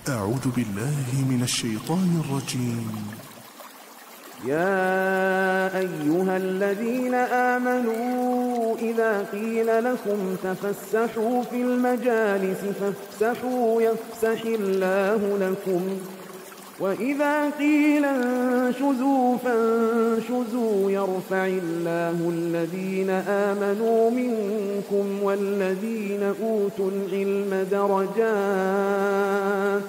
أعوذ بالله من الشيطان الرجيم. يا أيها الذين آمنوا إذا قيل لكم تفسحوا في المجالس فافسحوا يفسح الله لكم وإذا قيل انشزوا فانشزوا يرفع الله الذين آمنوا منكم والذين أوتوا العلم درجات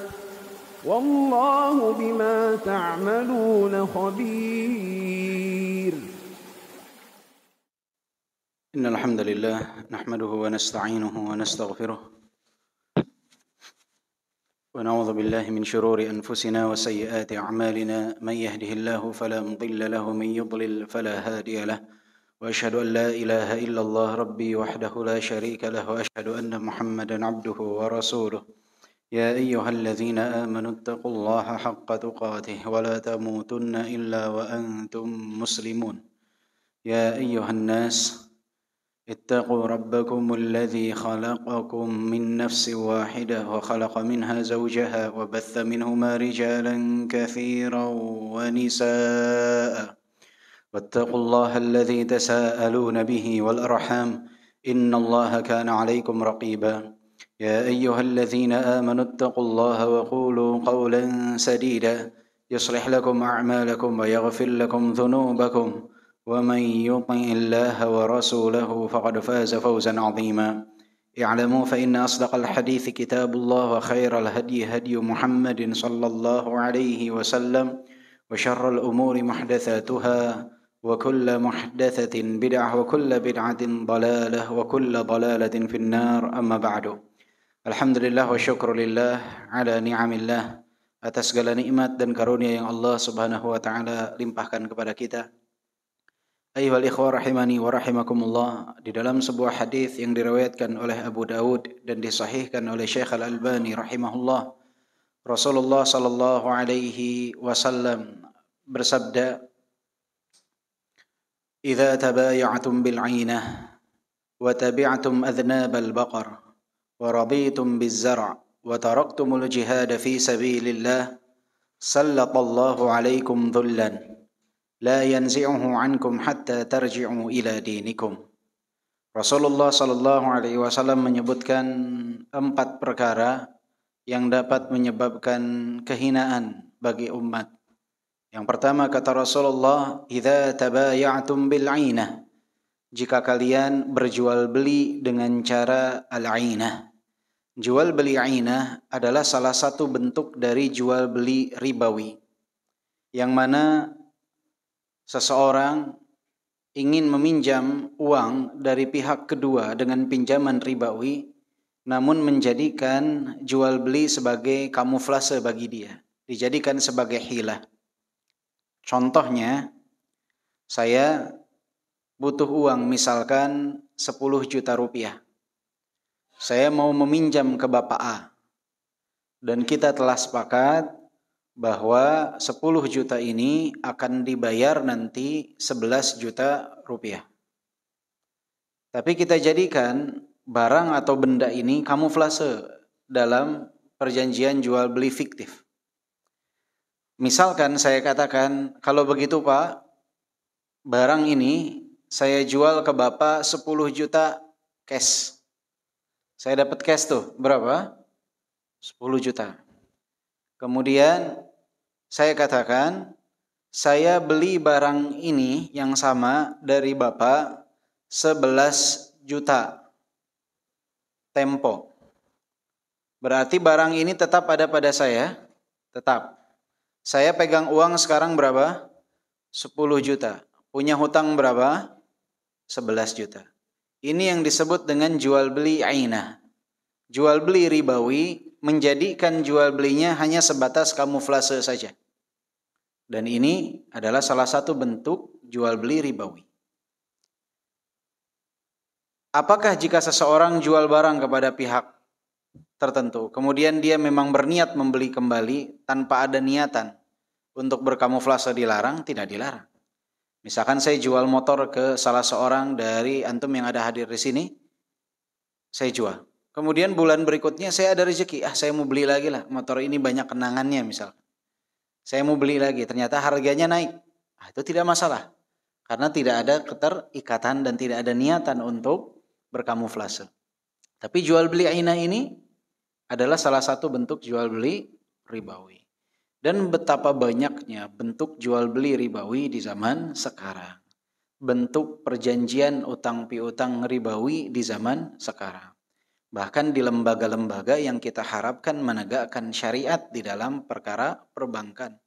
والله بما تعملون خبير. إن الحمد لله نحمده ونستعينه ونستغفره ونعوذ بالله من شرور أنفسنا وسيئات أعمالنا من يهده الله فلا مضل له ومن يضلل فلا هادي له وأشهد أن لا إله إلا الله ربي وحده لا شريك له وأشهد أن محمدا عبده ورسوله يا أيها الذين آمنوا اتقوا الله حق تقاته ولا تموتن إلا وأنتم مسلمون يا أيها الناس اتقوا ربكم الذي خلقكم من نفس واحدة وخلق منها زوجها وبث منهما رجالا كثيرا ونساء واتقوا الله الذي تساءلون به والأرحام إن الله كان عليكم رقيبا يا أيها الذين آمنوا اتقوا الله وقولوا قولا سديدا يصلح لكم أعمالكم ويغفر لكم ذنوبكم ومن يطع الله ورسوله فقد فاز فوزا عظيما اعلموا فإن أصدق الحديث كتاب الله وخير الهدي هدي محمد صلى الله عليه وسلم وشر الأمور محدثاتها وكل محدثة بدعة وكل بدعة ضلالة وكل ضلالة في النار أما بعد. Alhamdulillah wa syukurillah ala ni'amillah, atas segala nikmat dan karunia yang Allah subhanahu wa ta'ala limpahkan kepada kita. Ayyuhal ikhwah rahimani wa rahimakumullah, di dalam sebuah hadis yang diriwayatkan oleh Abu Dawud dan disahihkan oleh Syekh Al-Albani rahimahullah, Rasulullah sallallahu alaihi wasallam bersabda, "Idza tabaya'tum bil 'ainah wa tabi'tum adhnabal baqar ورضيتم بالزرع وتركتم الجهاد في سبيل الله سلط الله عليكم ذلا لا ينزعه عنكم حتى ترجعوا إلى دينكم." Rasulullah sallallahu alaihi wasallam menyebutkan 4 perkara yang dapat menyebabkan kehinaan bagi umat. Yang pertama kata Rasulullah, "Idza tabaya'tum bil 'ainah." Jika kalian berjual beli dengan cara al-'ainah. Jual beli 'ainah adalah salah satu bentuk dari jual beli ribawi, yang mana seseorang ingin meminjam uang dari pihak kedua dengan pinjaman ribawi, namun menjadikan jual beli sebagai kamuflase bagi dia, dijadikan sebagai hilah. Contohnya, saya butuh uang misalkan 10 juta rupiah. Saya mau meminjam ke Bapak A. Dan kita telah sepakat bahwa 10 juta ini akan dibayar nanti 11 juta rupiah. Tapi kita jadikan barang atau benda ini kamuflase dalam perjanjian jual beli fiktif. Misalkan saya katakan, kalau begitu Pak, barang ini saya jual ke Bapak 10 juta cash. Saya dapat cash tuh, berapa? 10 juta. Kemudian saya katakan, saya beli barang ini yang sama dari Bapak 11 juta. Tempo. Berarti barang ini tetap ada pada saya? Tetap. Saya pegang uang sekarang berapa? 10 juta. Punya hutang berapa? 11 juta. Ini yang disebut dengan jual beli 'ainah. Jual beli ribawi menjadikan jual belinya hanya sebatas kamuflase saja. Dan ini adalah salah satu bentuk jual beli ribawi. Apakah jika seseorang jual barang kepada pihak tertentu, kemudian dia memang berniat membeli kembali tanpa ada niatan untuk berkamuflase dilarang? Tidak dilarang. Misalkan saya jual motor ke salah seorang dari antum yang ada hadir di sini, saya jual. Kemudian bulan berikutnya saya ada rezeki, saya mau beli lagi lah, motor ini banyak kenangannya misalkan. Saya mau beli lagi, ternyata harganya naik. Itu tidak masalah. Karena tidak ada keterikatan dan tidak ada niatan untuk berkamuflase. Tapi jual beli ainah ini adalah salah satu bentuk jual beli ribawi. Dan betapa banyaknya bentuk jual beli ribawi di zaman sekarang. Bentuk perjanjian utang piutang ribawi di zaman sekarang. Bahkan di lembaga-lembaga yang kita harapkan menegakkan syariat di dalam perkara perbankan,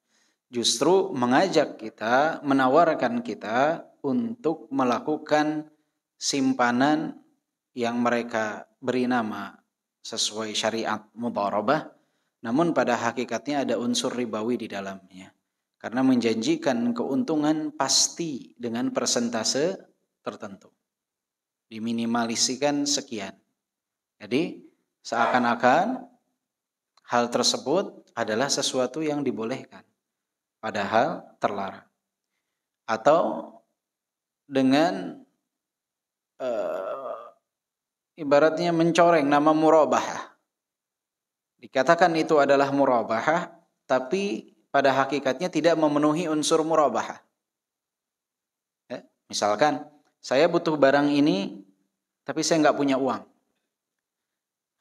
justru mengajak kita, menawarkan kita untuk melakukan simpanan yang mereka beri nama sesuai syariat mudharabah, namun pada hakikatnya ada unsur ribawi di dalamnya. Karena menjanjikan keuntungan pasti dengan persentase tertentu. Diminimalisikan sekian. Jadi seakan-akan hal tersebut adalah sesuatu yang dibolehkan, padahal terlarang. Atau dengan ibaratnya mencoreng nama murabahah. Dikatakan itu adalah murabahah, tapi pada hakikatnya tidak memenuhi unsur murabahah. Misalkan saya butuh barang ini, tapi saya nggak punya uang.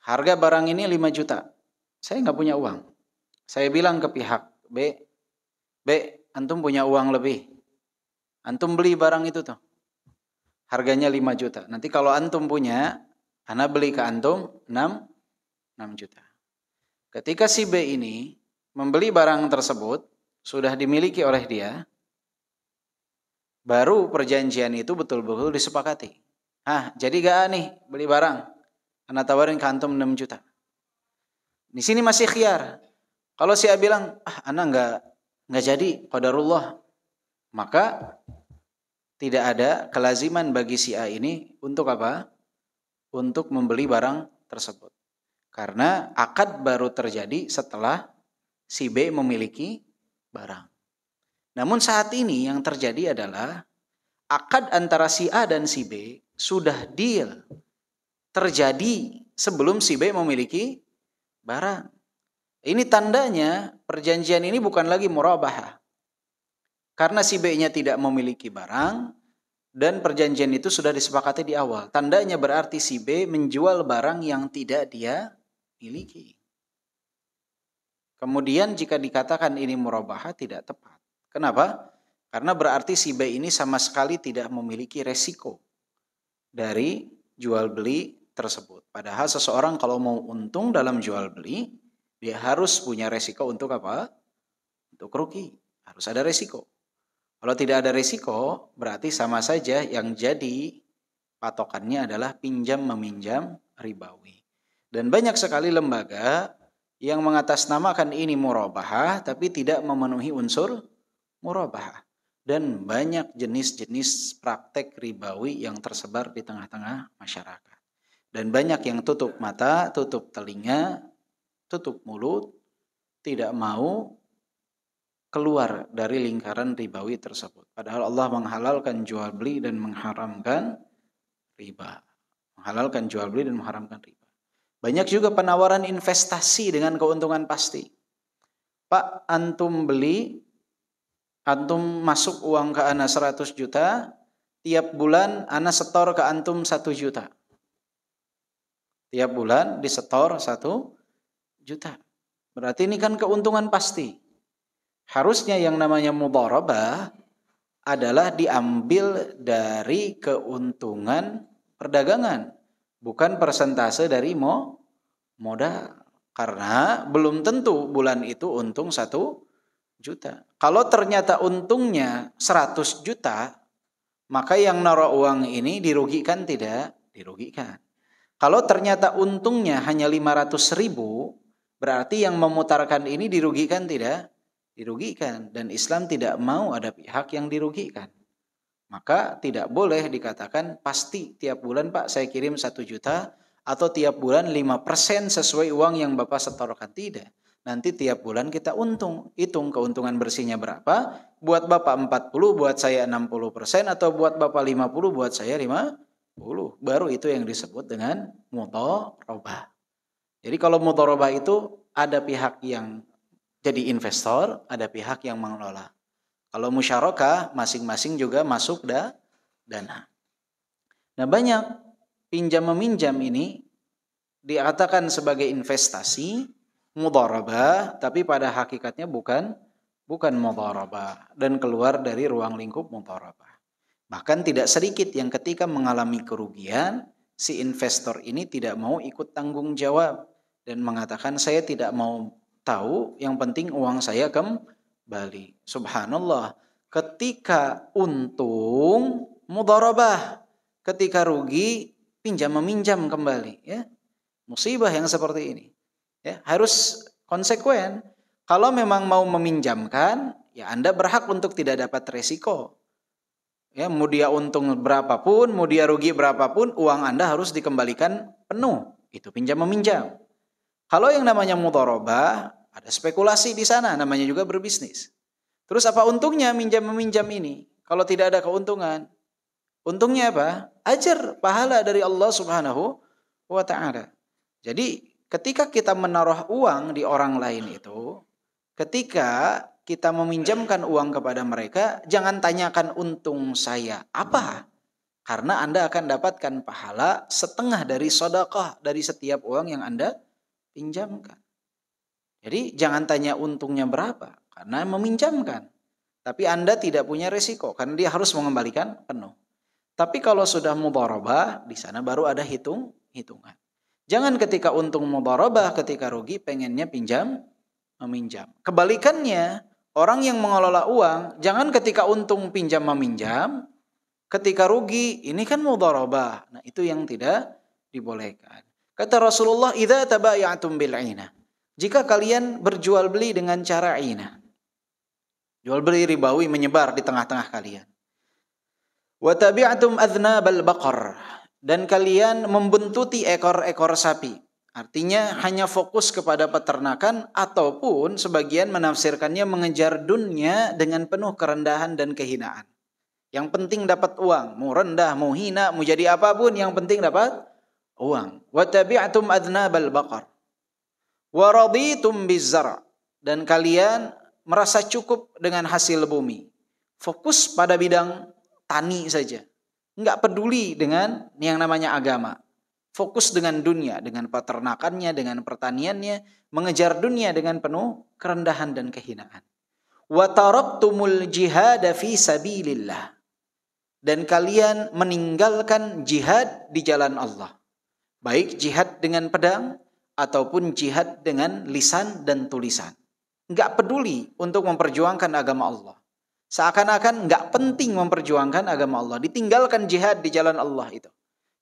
Harga barang ini 5 juta. Saya nggak punya uang. Saya bilang ke pihak B, antum punya uang lebih. Antum beli barang itu tuh. Harganya 5 juta. Nanti kalau antum punya, ana beli ke antum 6 juta. Ketika si B ini membeli barang tersebut, sudah dimiliki oleh dia, baru perjanjian itu betul-betul disepakati. Jadi gak nih beli barang? Ana tawarin ke antum 6 juta. Di sini masih khiyar. Kalau si A bilang, ana nggak jadi, qadarullah, maka tidak ada kelaziman bagi si A ini untuk apa? Untuk membeli barang tersebut. Karena akad baru terjadi setelah si B memiliki barang. Namun saat ini yang terjadi adalah akad antara si A dan si B sudah deal. Terjadi sebelum si B memiliki barang. Ini tandanya perjanjian ini bukan lagi murabahah. Karena si B-nya tidak memiliki barang dan perjanjian itu sudah disepakati di awal. Tandanya berarti si B menjual barang yang tidak dia miliki. Kemudian jika dikatakan ini murabahah tidak tepat. Kenapa? Karena berarti si B ini sama sekali tidak memiliki resiko dari jual beli tersebut. Padahal seseorang kalau mau untung dalam jual beli, dia harus punya resiko untuk apa? Untuk rugi. Harus ada resiko. Kalau tidak ada resiko, berarti sama saja yang jadi patokannya adalah pinjam meminjam ribawi. Dan banyak sekali lembaga yang mengatasnamakan ini murabahah tapi tidak memenuhi unsur murabahah. Dan banyak jenis-jenis praktek ribawi yang tersebar di tengah-tengah masyarakat. Dan banyak yang tutup mata, tutup telinga, tutup mulut, tidak mau keluar dari lingkaran ribawi tersebut. Padahal Allah menghalalkan jual beli dan mengharamkan riba. Menghalalkan jual beli dan mengharamkan riba. Banyak juga penawaran investasi dengan keuntungan pasti. Pak, antum beli, antum masuk uang ke ana 100 juta, tiap bulan ana setor ke antum 1 juta. Tiap bulan disetor 1 juta. Berarti ini kan keuntungan pasti. Harusnya yang namanya mudharabah adalah diambil dari keuntungan perdagangan, bukan persentase dari modal. Karena belum tentu bulan itu untung 1 juta. Kalau ternyata untungnya 100 juta, maka yang naruh uang ini dirugikan tidak? Dirugikan. Kalau ternyata untungnya hanya 500.000, berarti yang memutarkan ini dirugikan tidak? Dirugikan. Dan Islam tidak mau ada pihak yang dirugikan. Maka tidak boleh dikatakan pasti tiap bulan Pak saya kirim 1 juta atau tiap bulan 5% sesuai uang yang Bapak setorkan. Tidak. Nanti tiap bulan kita untung. Hitung keuntungan bersihnya berapa. Buat Bapak 40, buat saya 60%, atau buat Bapak 50, buat saya 50%. Baru itu yang disebut dengan mudharabah. Jadi kalau mudharabah itu ada pihak yang jadi investor, ada pihak yang mengelola. Kalau musyarakah, masing-masing juga masuk dana. Nah, banyak pinjam-meminjam ini dikatakan sebagai investasi, mudharabah, tapi pada hakikatnya bukan mudharabah dan keluar dari ruang lingkup mudharabah. Bahkan tidak sedikit yang ketika mengalami kerugian, si investor ini tidak mau ikut tanggung jawab dan mengatakan saya tidak mau tahu, yang penting uang saya kembali. Subhanallah, ketika untung mudharabah, ketika rugi pinjam meminjam kembali, ya. Musibah yang seperti ini. Ya, harus konsekuen. Kalau memang mau meminjamkan, ya Anda berhak untuk tidak dapat resiko. Ya, mau dia untung berapapun, mau dia rugi berapapun, uang Anda harus dikembalikan penuh. Itu pinjam meminjam. Kalau yang namanya mudharabah, ada spekulasi di sana, namanya juga berbisnis. Terus apa untungnya minjam meminjam ini? Kalau tidak ada keuntungan, untungnya apa? Ajar, pahala dari Allah Subhanahu wa ta'ala. Jadi ketika kita menaruh uang di orang lain itu, ketika kita meminjamkan uang kepada mereka, jangan tanyakan untung saya apa. Karena Anda akan dapatkan pahala setengah dari sedekah dari setiap uang yang Anda pinjamkan. Jadi jangan tanya untungnya berapa, karena meminjamkan. Tapi Anda tidak punya resiko, karena dia harus mengembalikan penuh. Tapi kalau sudah mudharabah, di sana baru ada hitungan. Jangan ketika untung mudharabah, ketika rugi pengennya pinjam meminjam. Kebalikannya, orang yang mengelola uang, jangan ketika untung pinjam meminjam, ketika rugi ini kan mudharabah. Nah, itu yang tidak dibolehkan. Kata Rasulullah, "Idza tabaya'tum bil 'ainah." Jika kalian berjual beli dengan cara 'ainah. Jual beli ribawi menyebar di tengah-tengah kalian. Wa tabi'tum adznabal baqar, dan kalian membuntuti ekor-ekor sapi. Artinya hanya fokus kepada peternakan, ataupun sebagian menafsirkannya mengejar dunia dengan penuh kerendahan dan kehinaan. Yang penting dapat uang, mau rendah, mau hina, mau jadi apapun, yang penting dapat uang. Wa tabi'tum adznabal baqar wa raditum bizzar', dan kalian merasa cukup dengan hasil bumi. Fokus pada bidang tani saja. Enggak peduli dengan yang namanya agama. Fokus dengan dunia, dengan peternakannya, dengan pertaniannya, mengejar dunia dengan penuh kerendahan dan kehinaan. Wa taraktumul jihad fi sabilillah, dan kalian meninggalkan jihad di jalan Allah. Baik jihad dengan pedang ataupun jihad dengan lisan dan tulisan. Enggak peduli untuk memperjuangkan agama Allah. Seakan-akan enggak penting memperjuangkan agama Allah. Ditinggalkan jihad di jalan Allah itu.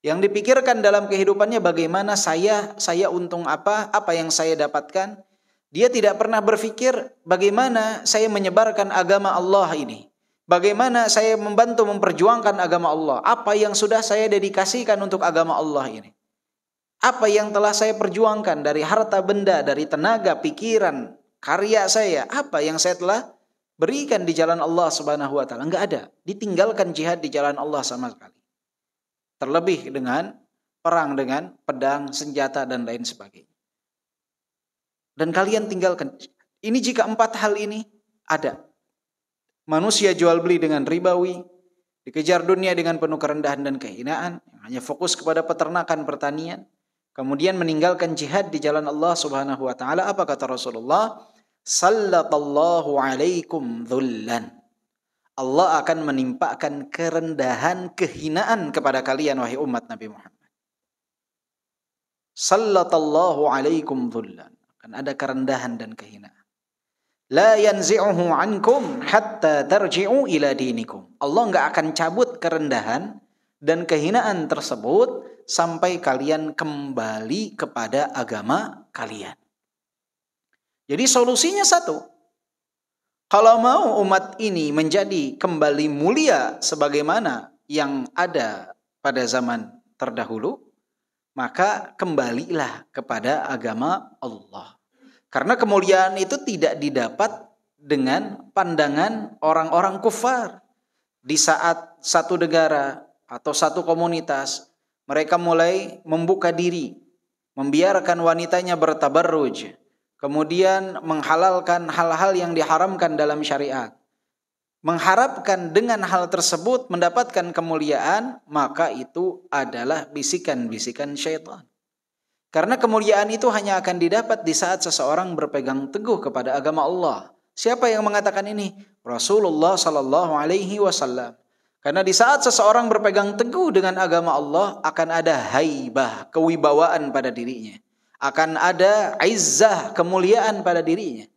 Yang dipikirkan dalam kehidupannya bagaimana saya untung apa yang saya dapatkan. Dia tidak pernah berpikir bagaimana saya menyebarkan agama Allah ini. Bagaimana saya membantu memperjuangkan agama Allah. Apa yang sudah saya dedikasikan untuk agama Allah ini. Apa yang telah saya perjuangkan dari harta benda, dari tenaga, pikiran, karya saya. Apa yang saya telah berikan di jalan Allah Subhanahu wa ta'ala. Enggak ada. Ditinggalkan jihad di jalan Allah sama sekali. Terlebih dengan perang dengan pedang, senjata, dan lain sebagainya. Dan kalian tinggalkan. Ini jika 4 hal ini ada. Manusia jual beli dengan ribawi, dikejar dunia dengan penuh kerendahan dan kehinaan, hanya fokus kepada peternakan, pertanian, kemudian meninggalkan jihad di jalan Allah Subhanahu wa ta'ala. Apa kata Rasulullah? Sallallahu alaikum dhullan. Allah akan menimpakan kerendahan, kehinaan kepada kalian, wahai umat Nabi Muhammad. Sallallahu alaikum dhullan. Akan ada kerendahan dan kehinaan. La yanzi'uhu ankum hatta tarji'u ila dinikum. Allah enggak akan cabut kerendahan dan kehinaan tersebut sampai kalian kembali kepada agama kalian. Jadi solusinya satu. Kalau mau umat ini menjadi kembali mulia sebagaimana yang ada pada zaman terdahulu, maka kembalilah kepada agama Allah. Karena kemuliaan itu tidak didapat dengan pandangan orang-orang kufar. Di saat satu negara atau satu komunitas, mereka mulai membuka diri, membiarkan wanitanya bertabarruj, kemudian menghalalkan hal-hal yang diharamkan dalam syariat, mengharapkan dengan hal tersebut mendapatkan kemuliaan, maka itu adalah bisikan-bisikan syaitan. Karena kemuliaan itu hanya akan didapat di saat seseorang berpegang teguh kepada agama Allah. Siapa yang mengatakan ini? Rasulullah sallallahu alaihi wasallam. Karena di saat seseorang berpegang teguh dengan agama Allah, akan ada haibah, kewibawaan pada dirinya. Akan ada izzah, kemuliaan pada dirinya.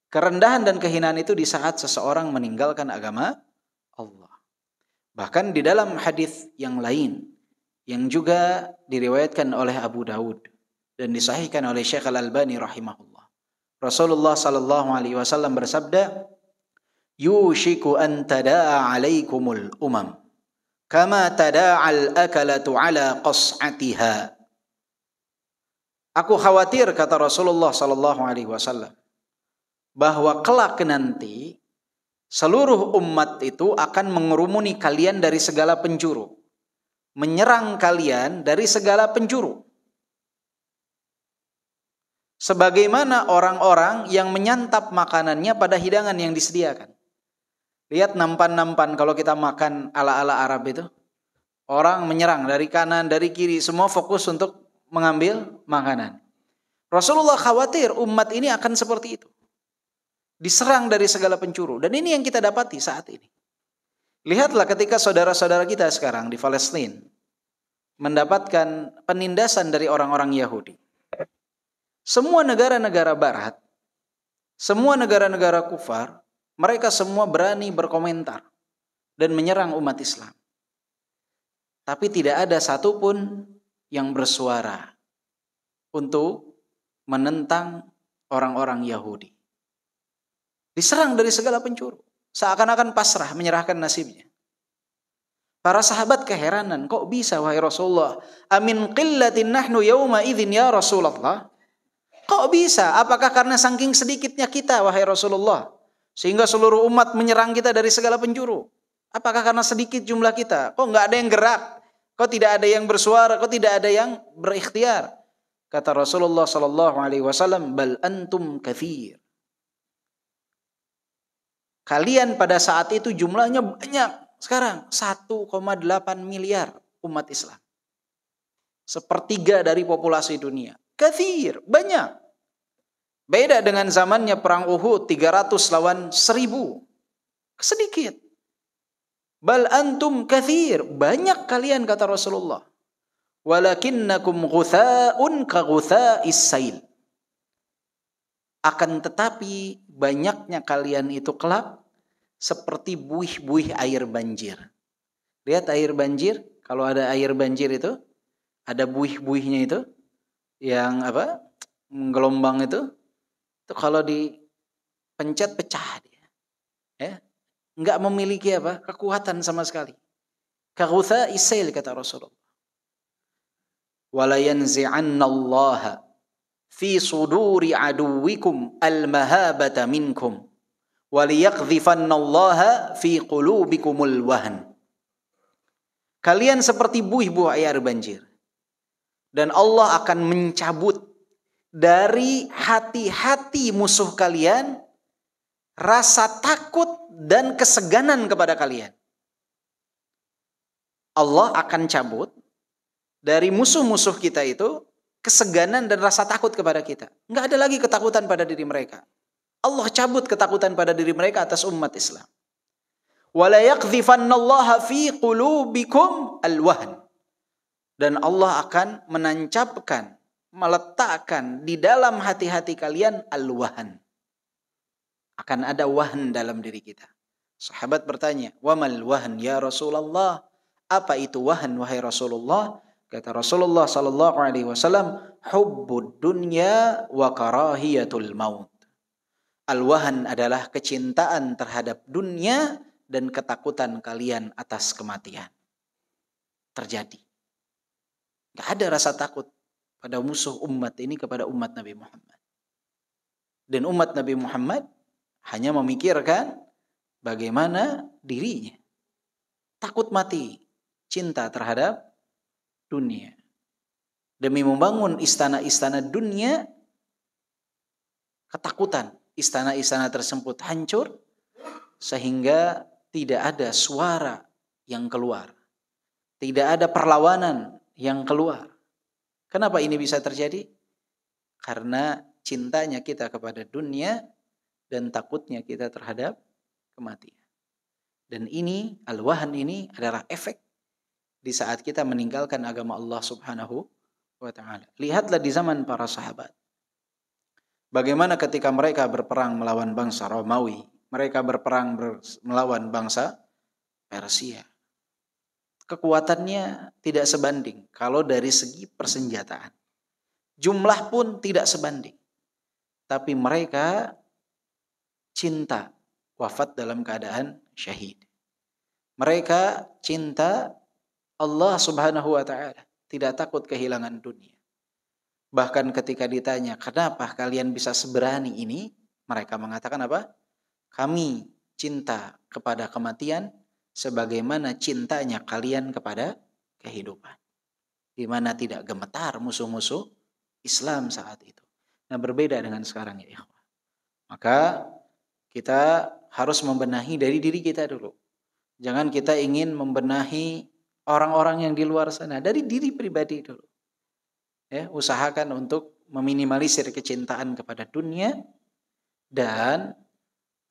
Kerendahan dan kehinaan itu di saat seseorang meninggalkan agama Allah. Bahkan di dalam hadis yang lain, yang juga diriwayatkan oleh Abu Daud dan disahihkan oleh Syekh Al-Albani rahimahullah. Rasulullah sallallahu alaihi wasallam bersabda, "Yushiku an tada'a 'alaikumul umam kama tada'al akalatu 'ala qas'atiha." Aku khawatir, kata Rasulullah sallallahu alaihi wasallam, bahwa kelak nanti seluruh umat itu akan mengerumuni kalian dari segala penjuru, menyerang kalian dari segala penjuru. Sebagaimana orang-orang yang menyantap makanannya pada hidangan yang disediakan. Lihat nampan-nampan kalau kita makan ala-ala Arab itu. Orang menyerang dari kanan, dari kiri, semua fokus untuk mengambil makanan. Rasulullah khawatir umat ini akan seperti itu. Diserang dari segala penjuru. Dan ini yang kita dapati saat ini. Lihatlah ketika saudara-saudara kita sekarang di Palestina mendapatkan penindasan dari orang-orang Yahudi. Semua negara-negara barat, semua negara-negara kufar, mereka semua berani berkomentar dan menyerang umat Islam. Tapi tidak ada satupun yang bersuara untuk menentang orang-orang Yahudi. Diserang dari segala penjuru. Seakan-akan pasrah menyerahkan nasibnya. Para sahabat keheranan, kok bisa wahai Rasulullah? Amin qillatin nahnu yawma idzin ya Rasulullah. Kok bisa? Apakah karena saking sedikitnya kita wahai Rasulullah, sehingga seluruh umat menyerang kita dari segala penjuru? Apakah karena sedikit jumlah kita? Kok nggak ada yang gerak? Kok tidak ada yang bersuara? Kok tidak ada yang berikhtiar? Kata Rasulullah sallallahu alaihi wasallam, bal antum katsir. Kalian pada saat itu jumlahnya banyak. Sekarang 1,8 miliar umat Islam. Sepertiga dari populasi dunia. Katsir, banyak. Beda dengan zamannya perang Uhud, 300 lawan 1000. Sedikit. Bal antum katsir, banyak kalian kata Rasulullah. Walakinnakum ghutha'un ka ghutha'is sail. Akan tetapi banyaknya kalian itu kelak seperti buih-buih air banjir. Lihat air banjir, kalau ada air banjir itu ada buih-buihnya itu yang apa? Gelombang itu kalau dipencet pecah dia. Ya. Enggak memiliki apa? Kekuatan sama sekali. Kaghutha isail kata Rasulullah. Wala yanzi'annallaha fi suduri aduwikum al-mahabata minkum waliyaqdhifannallaha fi qulubikumul wahn. Kalian seperti buih-buih air banjir. Dan Allah akan mencabut dari hati-hati musuh kalian rasa takut dan keseganan kepada kalian. Allah akan cabut dari musuh-musuh kita itu keseganan dan rasa takut kepada kita. Enggak ada lagi ketakutan pada diri mereka. Allah cabut ketakutan pada diri mereka atas umat Islam. Wala yaqdhifannallaha fi qulubikum alwahn. Dan Allah akan menancapkan, meletakkan di dalam hati-hati kalian alwahn. Akan ada wahn dalam diri kita. Sahabat bertanya, "Wamal wahn ya Rasulullah?" Apa itu wahn wahai Rasulullah? Kata Rasulullah sallallahu alaihi wasallam, "Hubbud dunya wa karahiyatul maut." Al-wahn adalah kecintaan terhadap dunia dan ketakutan kalian atas kematian. Terjadi. Gak ada rasa takut pada musuh umat ini kepada umat Nabi Muhammad. Dan umat Nabi Muhammad hanya memikirkan bagaimana dirinya. Takut mati. cinta terhadap dunia. Demi membangun istana-istana dunia, ketakutan istana-istana tersebut hancur sehingga tidak ada suara yang keluar. Tidak ada perlawanan yang keluar. Kenapa ini bisa terjadi? Karena cintanya kita kepada dunia dan takutnya kita terhadap kematian. Dan ini, al-wahan ini adalah efek di saat kita meninggalkan agama Allah Subhanahu wa ta'ala. Lihatlah di zaman para sahabat. Bagaimana ketika mereka berperang melawan bangsa Romawi, mereka berperang melawan bangsa Persia. Kekuatannya tidak sebanding kalau dari segi persenjataan. Jumlah pun tidak sebanding. Tapi mereka cinta wafat dalam keadaan syahid. Mereka cinta Allah Subhanahu wa ta'ala, tidak takut kehilangan dunia. Bahkan ketika ditanya, kenapa kalian bisa seberani ini? Mereka mengatakan apa? Kami cinta kepada kematian sebagaimana cintanya kalian kepada kehidupan. Di mana tidak gemetar musuh-musuh Islam saat itu. Nah, berbeda dengan sekarang ya ikhwah. Maka kita harus membenahi dari diri kita dulu. Jangan kita ingin membenahi orang-orang yang di luar sana, dari diri pribadi dulu. Ya, usahakan untuk meminimalisir kecintaan kepada dunia dan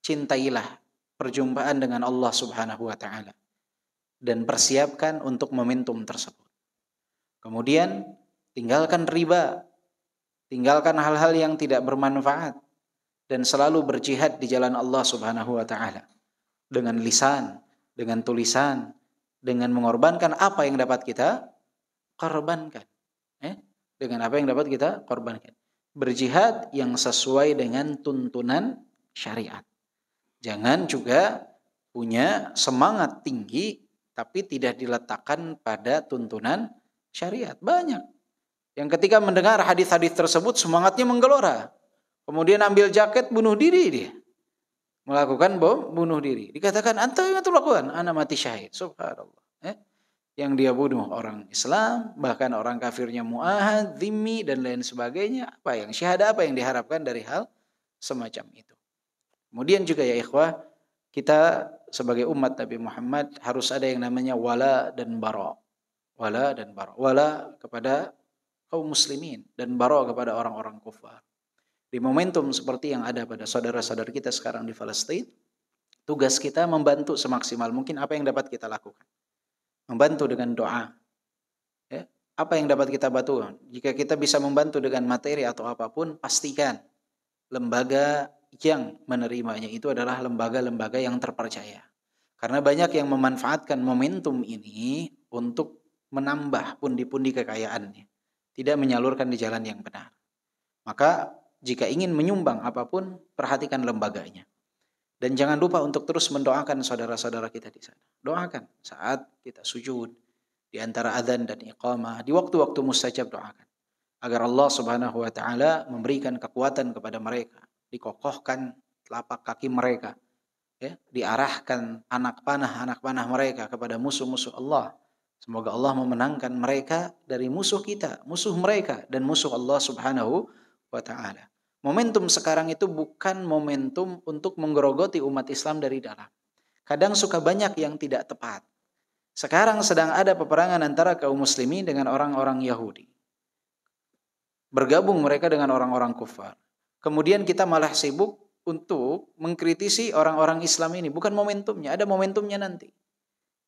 cintailah perjumpaan dengan Allah Subhanahu wa ta'ala dan persiapkan untuk momentum tersebut. Kemudian tinggalkan riba, tinggalkan hal-hal yang tidak bermanfaat dan selalu berjihad di jalan Allah Subhanahu wa ta'ala dengan lisan, dengan tulisan, dengan mengorbankan apa yang dapat kita korbankan. Dengan apa yang dapat kita korbankan. Berjihad yang sesuai dengan tuntunan syariat. Jangan juga punya semangat tinggi tapi tidak diletakkan pada tuntunan syariat. Banyak yang ketika mendengar hadis-hadis tersebut semangatnya menggelora. Kemudian ambil jaket bunuh diri dia. Melakukan bom bunuh diri. Dikatakan anta yang lakukan, ana mati syahid. Subhanallah. Yang dia bunuh orang Islam, bahkan orang kafirnya mu'ahad, dhimmi, dan lain sebagainya. Apa yang syahadah, apa yang diharapkan dari hal semacam itu. Kemudian juga ya ikhwah, kita sebagai umat Nabi Muhammad harus ada yang namanya wala dan bara. Wala dan bara. Wala kepada kaum muslimin dan bara kepada orang-orang kufar. Di momentum seperti yang ada pada saudara-saudara kita sekarang di Palestina, tugas kita membantu semaksimal mungkin apa yang dapat kita lakukan. Membantu dengan doa. Ya, apa yang dapat kita bantu? Jika kita bisa membantu dengan materi atau apapun, pastikan lembaga yang menerimanya itu adalah lembaga-lembaga yang terpercaya. Karena banyak yang memanfaatkan momentum ini untuk menambah pundi-pundi kekayaannya. Tidak menyalurkan di jalan yang benar. Maka jika ingin menyumbang apapun, perhatikan lembaganya. Dan jangan lupa untuk terus mendoakan saudara-saudara kita di sana. Doakan saat kita sujud, di antara adzan dan iqamah, di waktu-waktu mustajab doakan. Agar Allah Subhanahu wa ta'ala memberikan kekuatan kepada mereka. Dikokohkan telapak kaki mereka. Ya, diarahkan anak panah mereka kepada musuh-musuh Allah. Semoga Allah memenangkan mereka dari musuh kita, musuh mereka, dan musuh Allah Subhanahu wa ta'ala. Momentum sekarang itu bukan momentum untuk menggerogoti umat Islam dari dalam. Kadang suka banyak yang tidak tepat. Sekarang sedang ada peperangan antara kaum muslimin dengan orang-orang Yahudi. Bergabung mereka dengan orang-orang kufar. Kemudian kita malah sibuk untuk mengkritisi orang-orang Islam ini. Bukan momentumnya, ada momentumnya nanti.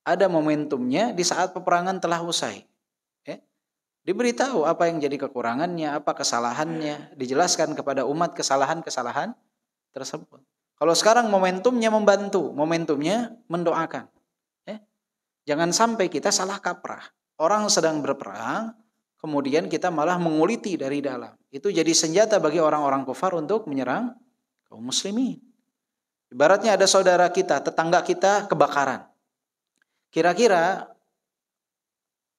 Ada momentumnya di saat peperangan telah usai. Diberitahu apa yang jadi kekurangannya, apa kesalahannya, dijelaskan kepada umat kesalahan-kesalahan tersebut. Kalau sekarang momentumnya membantu, momentumnya mendoakan. Jangan sampai kita salah kaprah. Orang sedang berperang, kemudian kita malah menguliti dari dalam. Itu jadi senjata bagi orang-orang kufar untuk menyerang kaum muslimin. Ibaratnya ada saudara kita, tetangga kita kebakaran. Kira-kira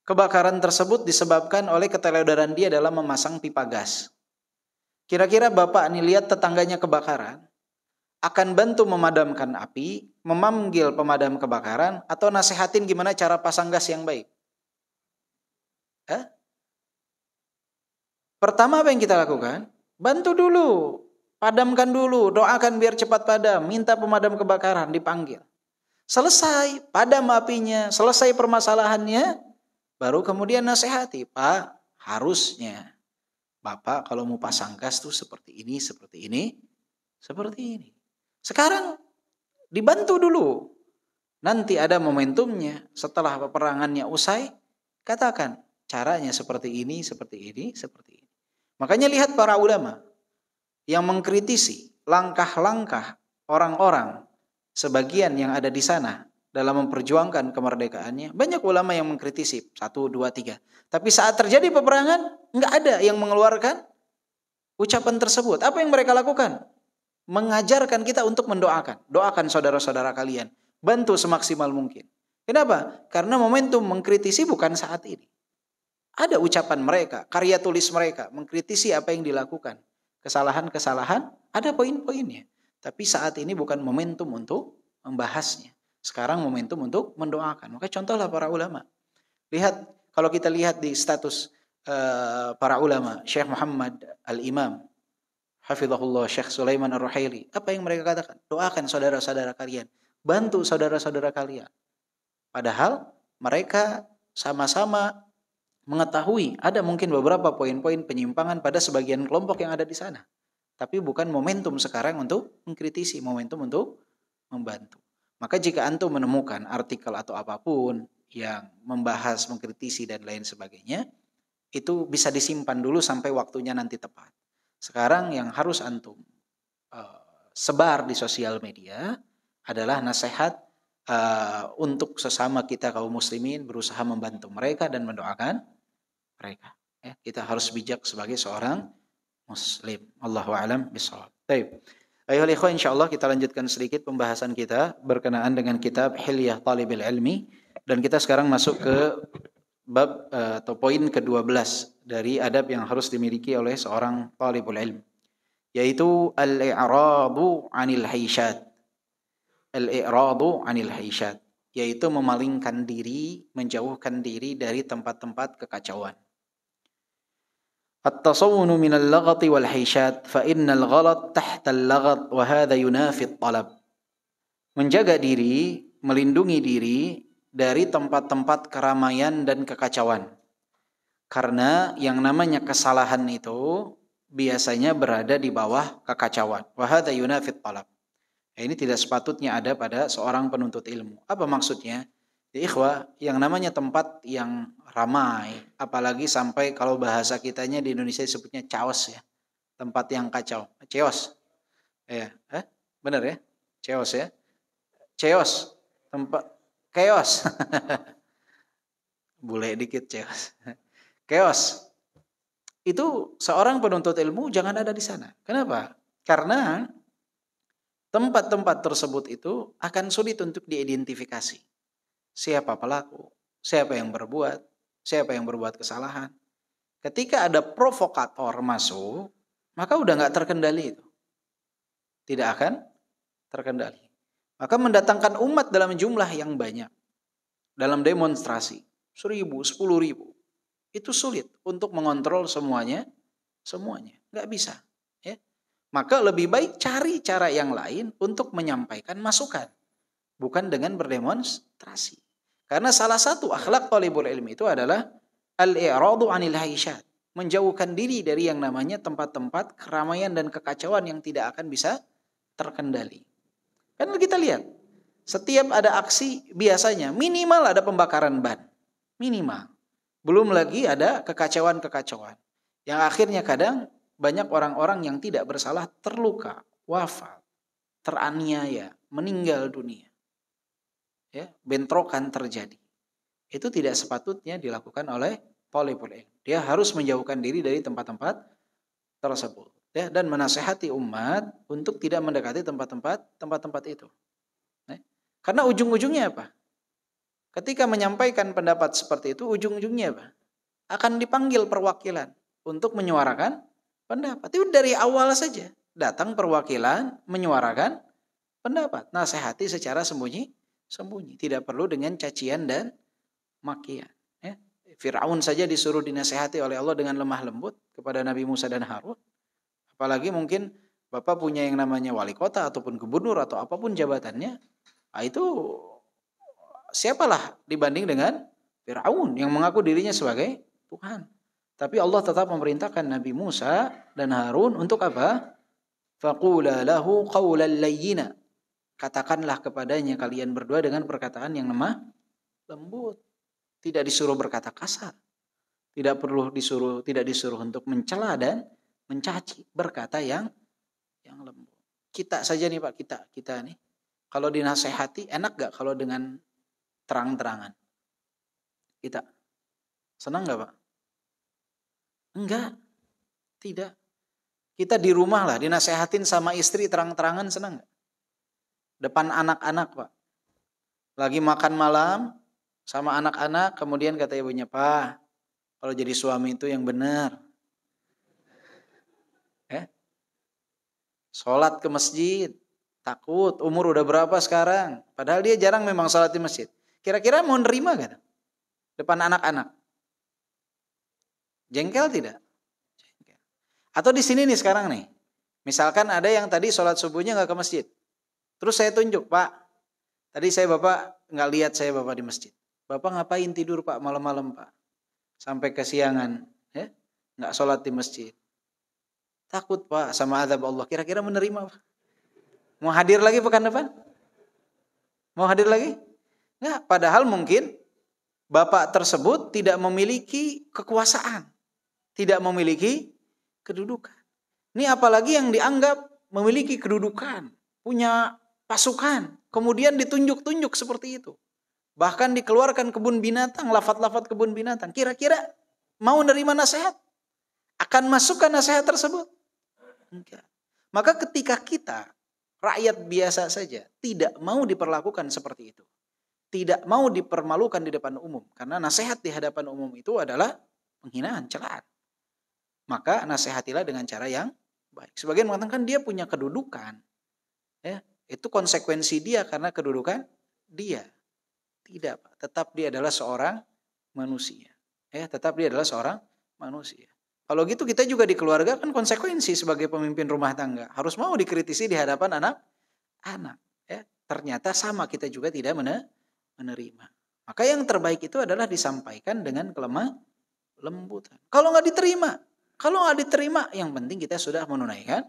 kebakaran tersebut disebabkan oleh keteledoran dia dalam memasang pipa gas. Kira-kira bapak nih lihat tetangganya kebakaran, akan bantu memadamkan api, memanggil pemadam kebakaran, atau nasihatin gimana cara pasang gas yang baik? Pertama apa yang kita lakukan? Bantu dulu, padamkan dulu, doakan biar cepat padam, minta pemadam kebakaran dipanggil. Selesai, padam apinya, selesai permasalahannya, baru kemudian nasihati, Pak, harusnya Bapak kalau mau pasang gas tuh seperti ini, seperti ini, seperti ini. Sekarang dibantu dulu. Nanti ada momentumnya setelah peperangannya usai, katakan caranya seperti ini, seperti ini, seperti ini. Makanya lihat para ulama yang mengkritisi langkah-langkah orang-orang sebagian yang ada di sana dalam memperjuangkan kemerdekaannya. Banyak ulama yang mengkritisi 1, 2, 3. Tapi saat terjadi peperangan, enggak ada yang mengeluarkan ucapan tersebut. Apa yang mereka lakukan? Mengajarkan kita untuk mendoakan. Doakan saudara-saudara kalian. Bantu semaksimal mungkin. Kenapa? Karena momentum mengkritisi bukan saat ini. Ada ucapan mereka, karya tulis mereka, mengkritisi apa yang dilakukan. Kesalahan-kesalahan, ada poin-poinnya. Tapi saat ini bukan momentum untuk membahasnya. Sekarang momentum untuk mendoakan. Maka contohlah para ulama. Lihat, kalau kita lihat di status para ulama, Syekh Muhammad Al-Imam, Hafizahullah, Syekh Sulaiman Ar-Ruhaili, apa yang mereka katakan? Doakan saudara-saudara kalian, bantu saudara-saudara kalian. Padahal mereka sama-sama mengetahui ada mungkin beberapa poin-poin penyimpangan pada sebagian kelompok yang ada di sana. Tapi bukan momentum sekarang untuk mengkritisi, momentum untuk membantu. Maka jika antum menemukan artikel atau apapun yang membahas, mengkritisi dan lain sebagainya, itu bisa disimpan dulu sampai waktunya nanti tepat. Sekarang yang harus antum sebar di sosial media adalah nasihat untuk sesama kita kaum muslimin, berusaha membantu mereka dan mendoakan mereka. Ya, kita harus bijak sebagai seorang muslim. Allahu a'lam bishawab. Baik. Ayuhal ikhwan, insyaallah kita lanjutkan sedikit pembahasan kita berkenaan dengan kitab Hilyah Talibil Ilmi, dan kita sekarang masuk ke bab atau poin ke-12 dari adab yang harus dimiliki oleh seorang talibul ilm, yaitu al-i'radu 'anil haisyat. Al-i'radu 'anil haisyat, yaitu memalingkan diri, menjauhkan diri dari tempat-tempat kekacauan. At-tasawwunu minal laghati wal haisyat fa innal ghalat tahta al-laghat wa hadha yunafi at-talab. Menjaga diri, melindungi diri dari tempat-tempat keramaian dan kekacauan. Karena yang namanya kesalahan itu biasanya berada di bawah kekacauan. Wa hadha yunafi at-talab. Ini tidak sepatutnya ada pada seorang penuntut ilmu. Apa maksudnya? Ya ikhwah, yang namanya tempat yang ramai, apalagi sampai kalau bahasa kitanya di Indonesia disebutnya chaos ya. Tempat yang kacau. Chaos. Ya, benar ya? Chaos ya. Chaos. Tempat chaos. Bule dikit chaos. Chaos. Itu seorang penuntut ilmu jangan ada di sana. Kenapa? Karena tempat-tempat tersebut itu akan sulit untuk diidentifikasi. Siapa pelaku, siapa yang berbuat kesalahan. Ketika ada provokator masuk, maka udah gak terkendali itu. Tidak akan terkendali. Maka mendatangkan umat dalam jumlah yang banyak, dalam demonstrasi, 1.000, 10.000, itu sulit untuk mengontrol semuanya. Gak bisa. Ya. Maka lebih baik cari cara yang lain untuk menyampaikan masukan. Bukan dengan berdemonstrasi. Karena salah satu akhlak talibul ilmi itu adalah al-i'radu 'anil haisyat. Menjauhkan diri dari yang namanya tempat-tempat keramaian dan kekacauan yang tidak akan bisa terkendali. Kan kita lihat, setiap ada aksi biasanya minimal ada pembakaran ban. Minimal. Belum lagi ada kekacauan-kekacauan. Yang akhirnya kadang banyak orang-orang yang tidak bersalah terluka, wafat, teraniaya, meninggal dunia. Ya, bentrokan terjadi. Itu tidak sepatutnya dilakukan oleh talibul ilm. Dia harus menjauhkan diri dari tempat-tempat tersebut, ya, dan menasihati umat untuk tidak mendekati tempat-tempat itu. Ya. Karena ujung-ujungnya apa? Ketika menyampaikan pendapat seperti itu, ujung-ujungnya apa? Akan dipanggil perwakilan untuk menyuarakan pendapat. Itu dari awal saja datang perwakilan menyuarakan pendapat. Nasihati secara sembunyi. Tidak perlu dengan cacian dan makian. Ya. Fir'aun saja disuruh dinasihati oleh Allah dengan lemah lembut kepada Nabi Musa dan Harun. Apalagi mungkin Bapak punya yang namanya wali kota ataupun gubernur atau apapun jabatannya. Itu siapalah dibanding dengan Fir'aun yang mengaku dirinya sebagai Tuhan. Tapi Allah tetap memerintahkan Nabi Musa dan Harun untuk apa? Faqula lahu qawlan layyina. Katakanlah kepadanya kalian berdua dengan perkataan yang lemah lembut. Tidak disuruh berkata kasar. Tidak disuruh untuk mencela dan mencaci, berkata yang lembut. Kita saja nih Pak, kita nih kalau dinasehati enak gak kalau dengan terang-terangan? Kita senang gak Pak? Enggak, tidak. Kita di rumah lah dinasehatin sama istri terang-terangan, senang gak? Depan anak-anak Pak, lagi makan malam sama anak-anak, kemudian kata ibunya, Pak, kalau jadi suami itu yang benar. Sholat ke masjid, takut, umur udah berapa sekarang, padahal dia jarang memang sholat di masjid. Kira-kira mau nerima gak? Depan anak-anak. Jengkel tidak? Jengkel. Atau di sini nih sekarang nih, misalkan ada yang tadi sholat subuhnya gak ke masjid. Terus saya tunjuk, Pak, tadi Bapak gak lihat saya Bapak di masjid. Bapak ngapain tidur Pak malam-malam Pak? Sampai kesiangan, ya? Gak sholat di masjid. Takut Pak sama azab Allah. Kira-kira menerima Pak? Mau hadir lagi pekan depan? Mau hadir lagi? Nggak. Padahal mungkin bapak tersebut tidak memiliki kekuasaan. Tidak memiliki kedudukan. Ini apalagi yang dianggap memiliki kedudukan. Punya pasukan. Kemudian ditunjuk-tunjuk seperti itu. Bahkan dikeluarkan kebun binatang. Lafaz-lafaz kebun binatang. Kira-kira mau nerima nasihat? Akan masukkan nasihat tersebut? Enggak. Maka ketika kita rakyat biasa saja tidak mau diperlakukan seperti itu, tidak mau dipermalukan di depan umum, karena nasihat di hadapan umum itu adalah penghinaan, celaan, maka nasihatilah dengan cara yang baik. Sebagian mengatakan dia punya kedudukan, ya, itu konsekuensi dia karena kedudukan dia. Tidak, tetap dia adalah seorang manusia, ya, tetap dia adalah seorang manusia. Kalau gitu kita juga di keluarga kan konsekuensi sebagai pemimpin rumah tangga. Harus mau dikritisi di hadapan anak-anak. Ya, ternyata sama kita juga tidak menerima. Maka yang terbaik itu adalah disampaikan dengan kelemah lembutan. Kalau nggak diterima, yang penting kita sudah menunaikan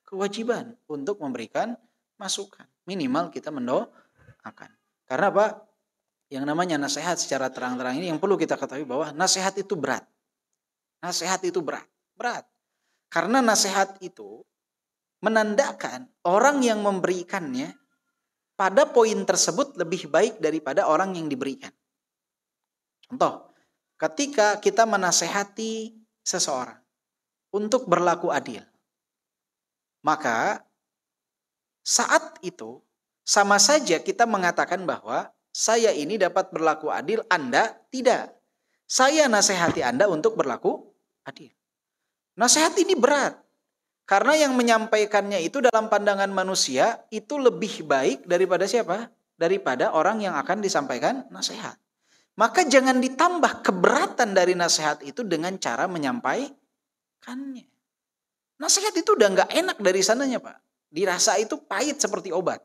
kewajiban untuk memberikan masukan. Minimal kita mendoakan. Karena apa? Yang namanya nasihat secara terang-terang ini yang perlu kita ketahui bahwa nasihat itu berat. Nasihat itu berat. Karena nasihat itu menandakan orang yang memberikannya pada poin tersebut lebih baik daripada orang yang diberikan. Contoh, ketika kita menasehati seseorang untuk berlaku adil, maka saat itu sama saja kita mengatakan bahwa saya ini dapat berlaku adil, Anda tidak. Saya nasihati Anda untuk berlaku adil. Nasihat ini berat. Karena yang menyampaikannya itu dalam pandangan manusia itu lebih baik daripada siapa? Daripada orang yang akan disampaikan nasihat. Maka jangan ditambah keberatan dari nasihat itu dengan cara menyampaikannya. Nasihat itu udah gak enak dari sananya Pak. Dirasa itu pahit seperti obat.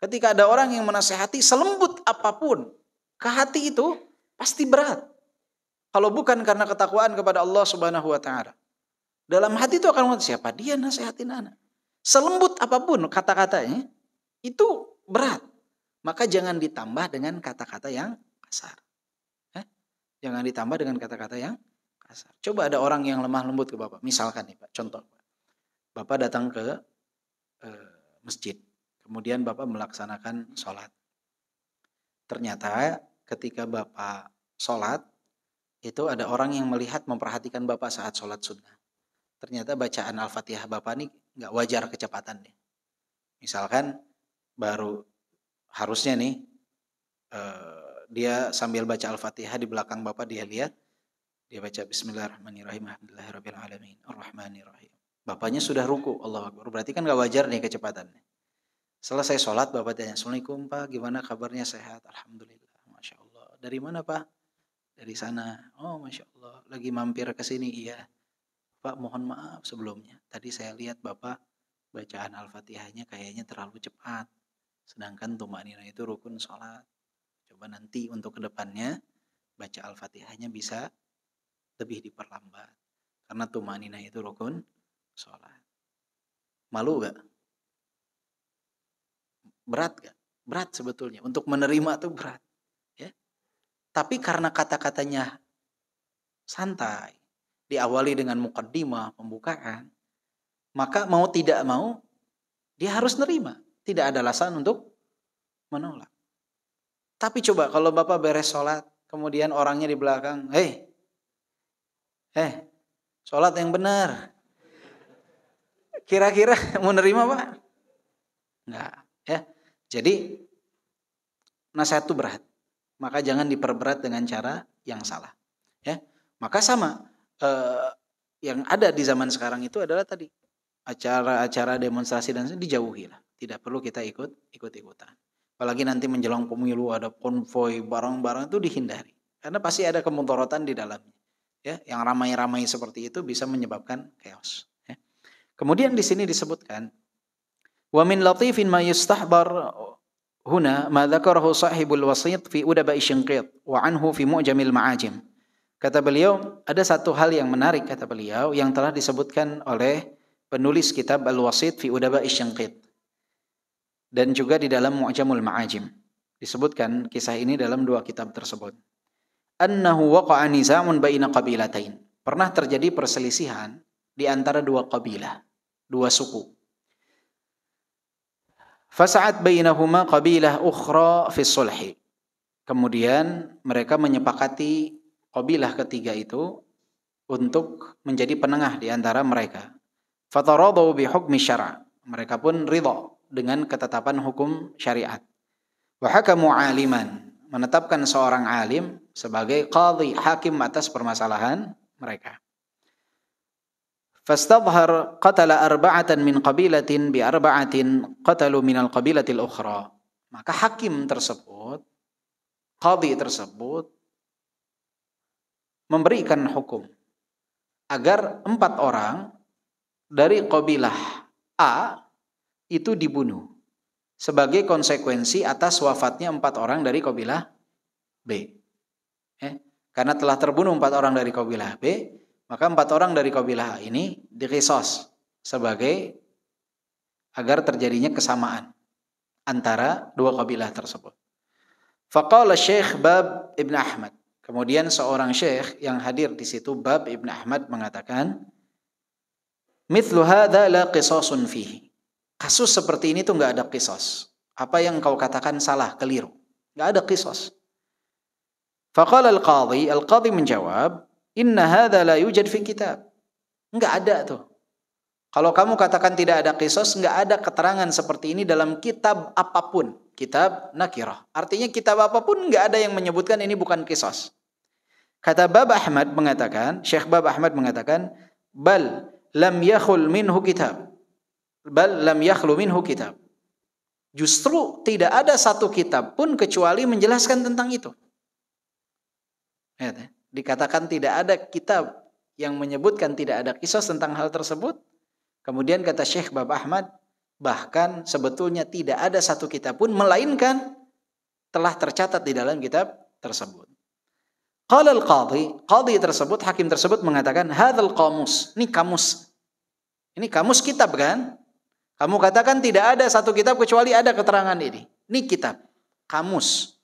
Ketika ada orang yang menasihati selembut apapun, ke hati itu pasti berat. Kalau bukan karena ketakwaan kepada Allah Subhanahu wa taala. Dalam hati itu akan mengatakan, siapa dia nasihatin anak? Selembut apapun kata-katanya, itu berat. Maka jangan ditambah dengan kata-kata yang kasar. Jangan ditambah dengan kata-kata yang kasar. Coba ada orang yang lemah lembut ke Bapak. Misalkan nih Pak, contoh. Bapak datang ke masjid. Kemudian Bapak melaksanakan sholat. Ternyata ketika Bapak sholat, itu ada orang yang melihat memperhatikan Bapak saat sholat sunnah. Ternyata bacaan Al-Fatihah Bapak ini gak wajar kecepatannya. Misalkan baru harusnya nih dia sambil baca Al-Fatihah di belakang Bapak dia lihat, dia baca Bismillahirrahmanirrahim, Alhamdulillahirrahmanirrahim, Ar-Rahmanirrahim. Bapaknya sudah ruku, Allahu Akbar. Berarti kan gak wajar nih kecepatannya. Selesai sholat Bapak tanya, Assalamualaikum Pak, gimana kabarnya, sehat? Alhamdulillah, Masya Allah. Dari mana Pak? Dari sana. Oh Masya Allah, lagi mampir ke sini. Iya Pak, mohon maaf sebelumnya. Tadi saya lihat Bapak bacaan Al-Fatihahnya kayaknya terlalu cepat. Sedangkan tumanina itu rukun sholat. Coba nanti untuk kedepannya baca Al-Fatihahnya bisa lebih diperlambat. Karena tumanina itu rukun sholat. Malu gak? Berat gak? Berat sebetulnya. Untuk menerima itu berat. Ya. Tapi karena kata-katanya santai, diawali dengan muqaddimah, pembukaan, maka mau tidak mau, dia harus nerima. Tidak ada alasan untuk menolak. Tapi coba kalau Bapak beres sholat, kemudian orangnya di belakang, sholat yang benar. Kira-kira mau nerima Pak? Enggak. Ya. Jadi nasihat itu berat. Maka jangan diperberat dengan cara yang salah. Ya. Maka sama yang ada di zaman sekarang itu adalah tadi acara-acara demonstrasi dan dijauhi lah. Tidak perlu kita ikut-ikutan. Apalagi nanti menjelang pemilu ada konvoi barang-barang itu dihindari. Karena pasti ada kemudharatan di dalamnya. Ya, yang ramai-ramai seperti itu bisa menyebabkan chaos. Ya. Kemudian di sini disebutkan wa min latifin ma yustahbar huna ma dzakarahu sahibul wasit fi udaba'i syinqit wa anhu fi mu'jamil ma'ajim. Kata beliau, ada satu hal yang menarik kata beliau yang telah disebutkan oleh penulis kitab Al-Wasit fi Udaba'i Syinqit dan juga di dalam Mu'jamul Ma'ajim. Disebutkan kisah ini dalam dua kitab tersebut. Annahu waqa'a niza'un baina qabilatain. Pernah terjadi perselisihan di antara dua kabilah, dua suku. Fasa'at bainahuma qabilah ukhra fi sulhi. Kemudian mereka menyepakati kabilah ketiga itu untuk menjadi penengah di antara mereka. Fataradu bi hukmi syara'. Mereka pun ridha dengan ketetapan hukum syariat. Wa hakamu 'aliman. Menetapkan seorang alim sebagai qadhi, hakim atas permasalahan mereka. Fastadhhar qatala arba'atan min qabilatin bi arba'atin qatalu min al-qabilatil ukhra. Maka hakim tersebut, qadhi tersebut memberikan hukum agar 4 orang dari kabilah A itu dibunuh sebagai konsekuensi atas wafatnya 4 orang dari kabilah B. Karena telah terbunuh 4 orang dari kabilah B, maka 4 orang dari kabilah A ini diqisas sebagai agar terjadinya kesamaan antara dua kabilah tersebut. Faqala Syekh Bab Ibn Ahmad. Kemudian seorang syekh yang hadir di situ, Bab Ibn Ahmad, mengatakan, "Mithlu hadza la qisasun fihi." Kasus seperti ini tuh enggak ada qisas. Apa yang kau katakan salah, keliru. Enggak ada qisas. Faqala al-qadhi menjawab, "Inna hadza la yujad fi kitab." Enggak ada tuh. Kalau kamu katakan tidak ada qisas, enggak ada keterangan seperti ini dalam kitab apapun. Kitab nakirah. Artinya kitab apapun enggak ada yang menyebutkan ini bukan qisas. Kata Bab Ahmad mengatakan, Syekh Bab Ahmad mengatakan, bal lam yakhul minhu kitab. Bal lam yakhlu minhu kitab. Justru tidak ada satu kitab pun kecuali menjelaskan tentang itu. Dikatakan tidak ada kitab yang menyebutkan tidak ada qisas tentang hal tersebut. Kemudian kata Syekh Bab Ahmad, bahkan sebetulnya tidak ada satu kitab pun melainkan telah tercatat di dalam kitab tersebut. Qala al-qadhi tersebut, hakim tersebut mengatakan, hadzal qamus, ini kamus. Ini kamus kitab kan? Kamu katakan tidak ada satu kitab kecuali ada keterangan ini. Ini kitab, kamus.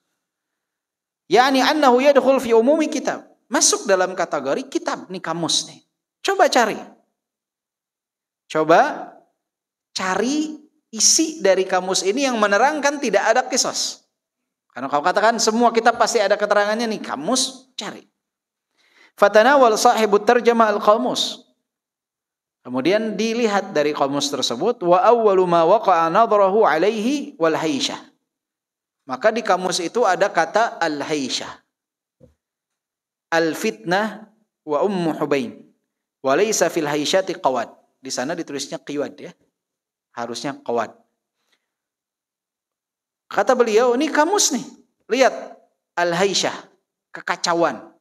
Yani annahu yadkhul fi umumi kitab. Masuk dalam kategori kitab, ini kamus nih. Coba cari. Coba cari isi dari kamus ini yang menerangkan tidak ada qisas. Karena kau katakan semua kitab pasti ada keterangannya nih, kamus cari. Fatanawal sahibut tarjamah al-qamus. Kemudian dilihat dari kamus tersebut, wa awwalu ma waqa'a nadrahu alaihi wal haisyah. Maka di kamus itu ada kata al-haisyah. Al-fitnah wa ummu hubain. Wa laysa fil haisyati qawad. Di sana ditulisnya qiwad ya. Harusnya qawad. Kata beliau, ini kamus nih. Lihat, al-haisyah, kekacauan.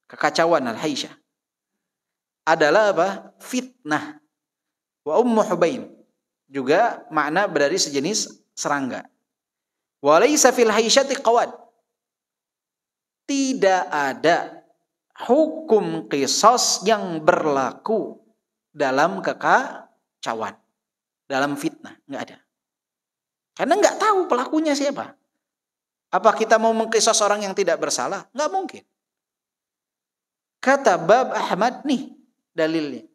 Kekacauan al-haisyah adalah apa? Fitnah. Wa ummu hubain, juga makna dari sejenis serangga. Wa laysa fil haisyati qawad. Tidak ada hukum qisas yang berlaku dalam kekacauan, dalam fitnah, enggak ada. Karena enggak tahu pelakunya siapa. Apa kita mau mengqisas orang yang tidak bersalah? Enggak mungkin. Kata Bab Ahmad nih dalilnya,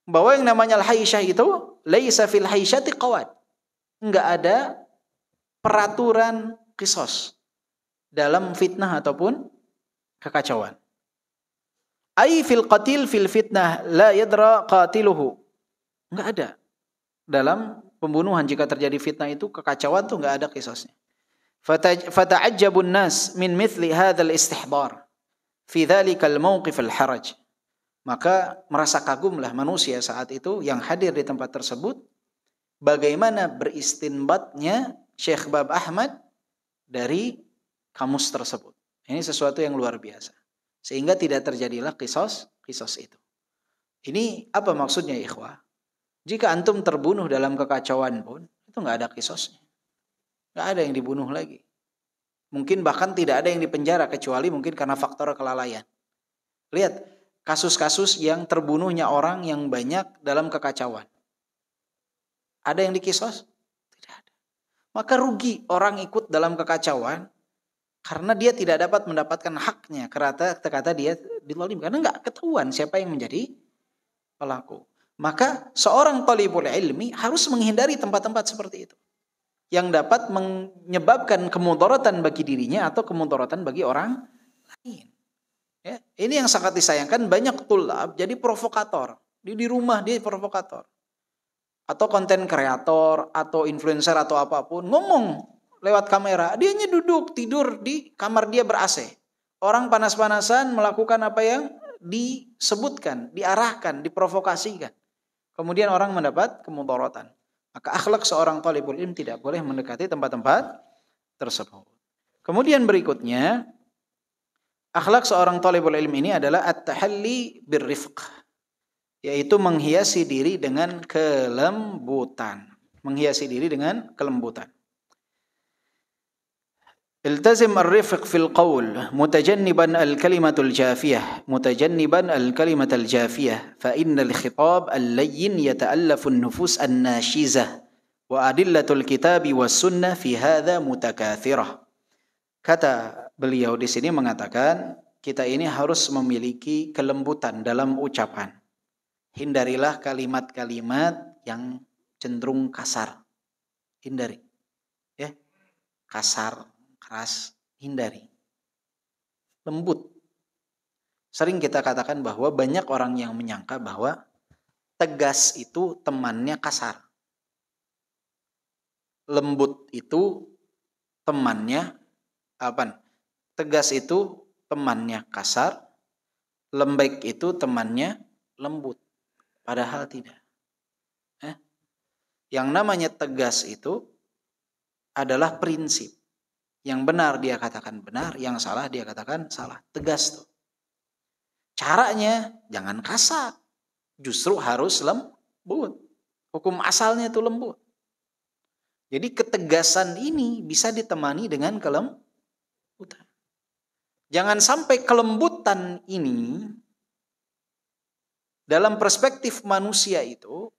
bahwa yang namanya al-haisyah itu laisa fil haisyati qawad. Enggak ada peraturan qisas dalam fitnah ataupun kekacauan. Ai fil qatil fil fitnah la yadra qatiluhu. Enggak ada. Dalam pembunuhan jika terjadi fitnah itu kekacauan tuh enggak ada qisasnya. Fata'ajjabun nas min mithli hadzal istihdar fi dzalikal mawqif al-haraj. Maka merasa kagumlah manusia saat itu yang hadir di tempat tersebut bagaimana beristinbatnya Syekh Bab Ahmad dari kamus tersebut. Ini sesuatu yang luar biasa. Sehingga tidak terjadilah qisas itu. Ini apa maksudnya ikhwah? Jika antum terbunuh dalam kekacauan pun itu enggak ada qisasnya. Enggak ada yang dibunuh lagi. Mungkin bahkan tidak ada yang dipenjara kecuali mungkin karena faktor kelalaian. Lihat kasus-kasus yang terbunuhnya orang yang banyak dalam kekacauan. Ada yang dikisos? Tidak ada. Maka rugi orang ikut dalam kekacauan karena dia tidak dapat mendapatkan haknya. Kata dia dizalim karena enggak ketahuan siapa yang menjadi pelaku. Maka seorang thalibul ilmi harus menghindari tempat-tempat seperti itu yang dapat menyebabkan kemudaratan bagi dirinya atau kemudaratan bagi orang lain. Ya, ini yang sangat disayangkan, banyak tulab jadi provokator. Di rumah dia provokator. Atau konten kreator atau influencer atau apapun ngomong lewat kamera, dianya duduk tidur di kamar dia ber-AC. Orang panas-panasan melakukan apa yang disebutkan, diarahkan, diprovokasikan. Kemudian orang mendapat kemudaratan. Maka akhlak seorang thalibul ilm tidak boleh mendekati tempat-tempat tersebut. Kemudian berikutnya, akhlak seorang thalibul ilm ini adalah at-tahalli birrifq, yaitu menghiasi diri dengan kelembutan. Menghiasi diri dengan kelembutan. Iltazim ar-rifq fil qawl mutajanniban al-kalimatul jafiyah mutajanniban al-kalimatul jafiyah fa innal khitab al-layyin yata'allafu an-nufus an-nashizah wa adillatul kitabi was sunnah fi hadha mutakathirah. Kata beliau di sini mengatakan kita ini harus memiliki kelembutan dalam ucapan. Hindarilah kalimat-kalimat yang cenderung kasar. Hindari. Ya. Kasar, keras, hindari. Lembut. Sering kita katakan bahwa banyak orang yang menyangka bahwa tegas itu temannya kasar. Lembut itu temannya apa? Tegas itu temannya kasar, lembek itu temannya lembut. Padahal tidak. Yang namanya tegas itu adalah prinsip. Yang benar dia katakan benar, yang salah dia katakan salah. Tegas tuh. Caranya jangan kasar. Justru harus lembut. Hukum asalnya itu lembut. Jadi ketegasan ini bisa ditemani dengan kelembutan. Jangan sampai kelembutan ini dalam perspektif manusia itu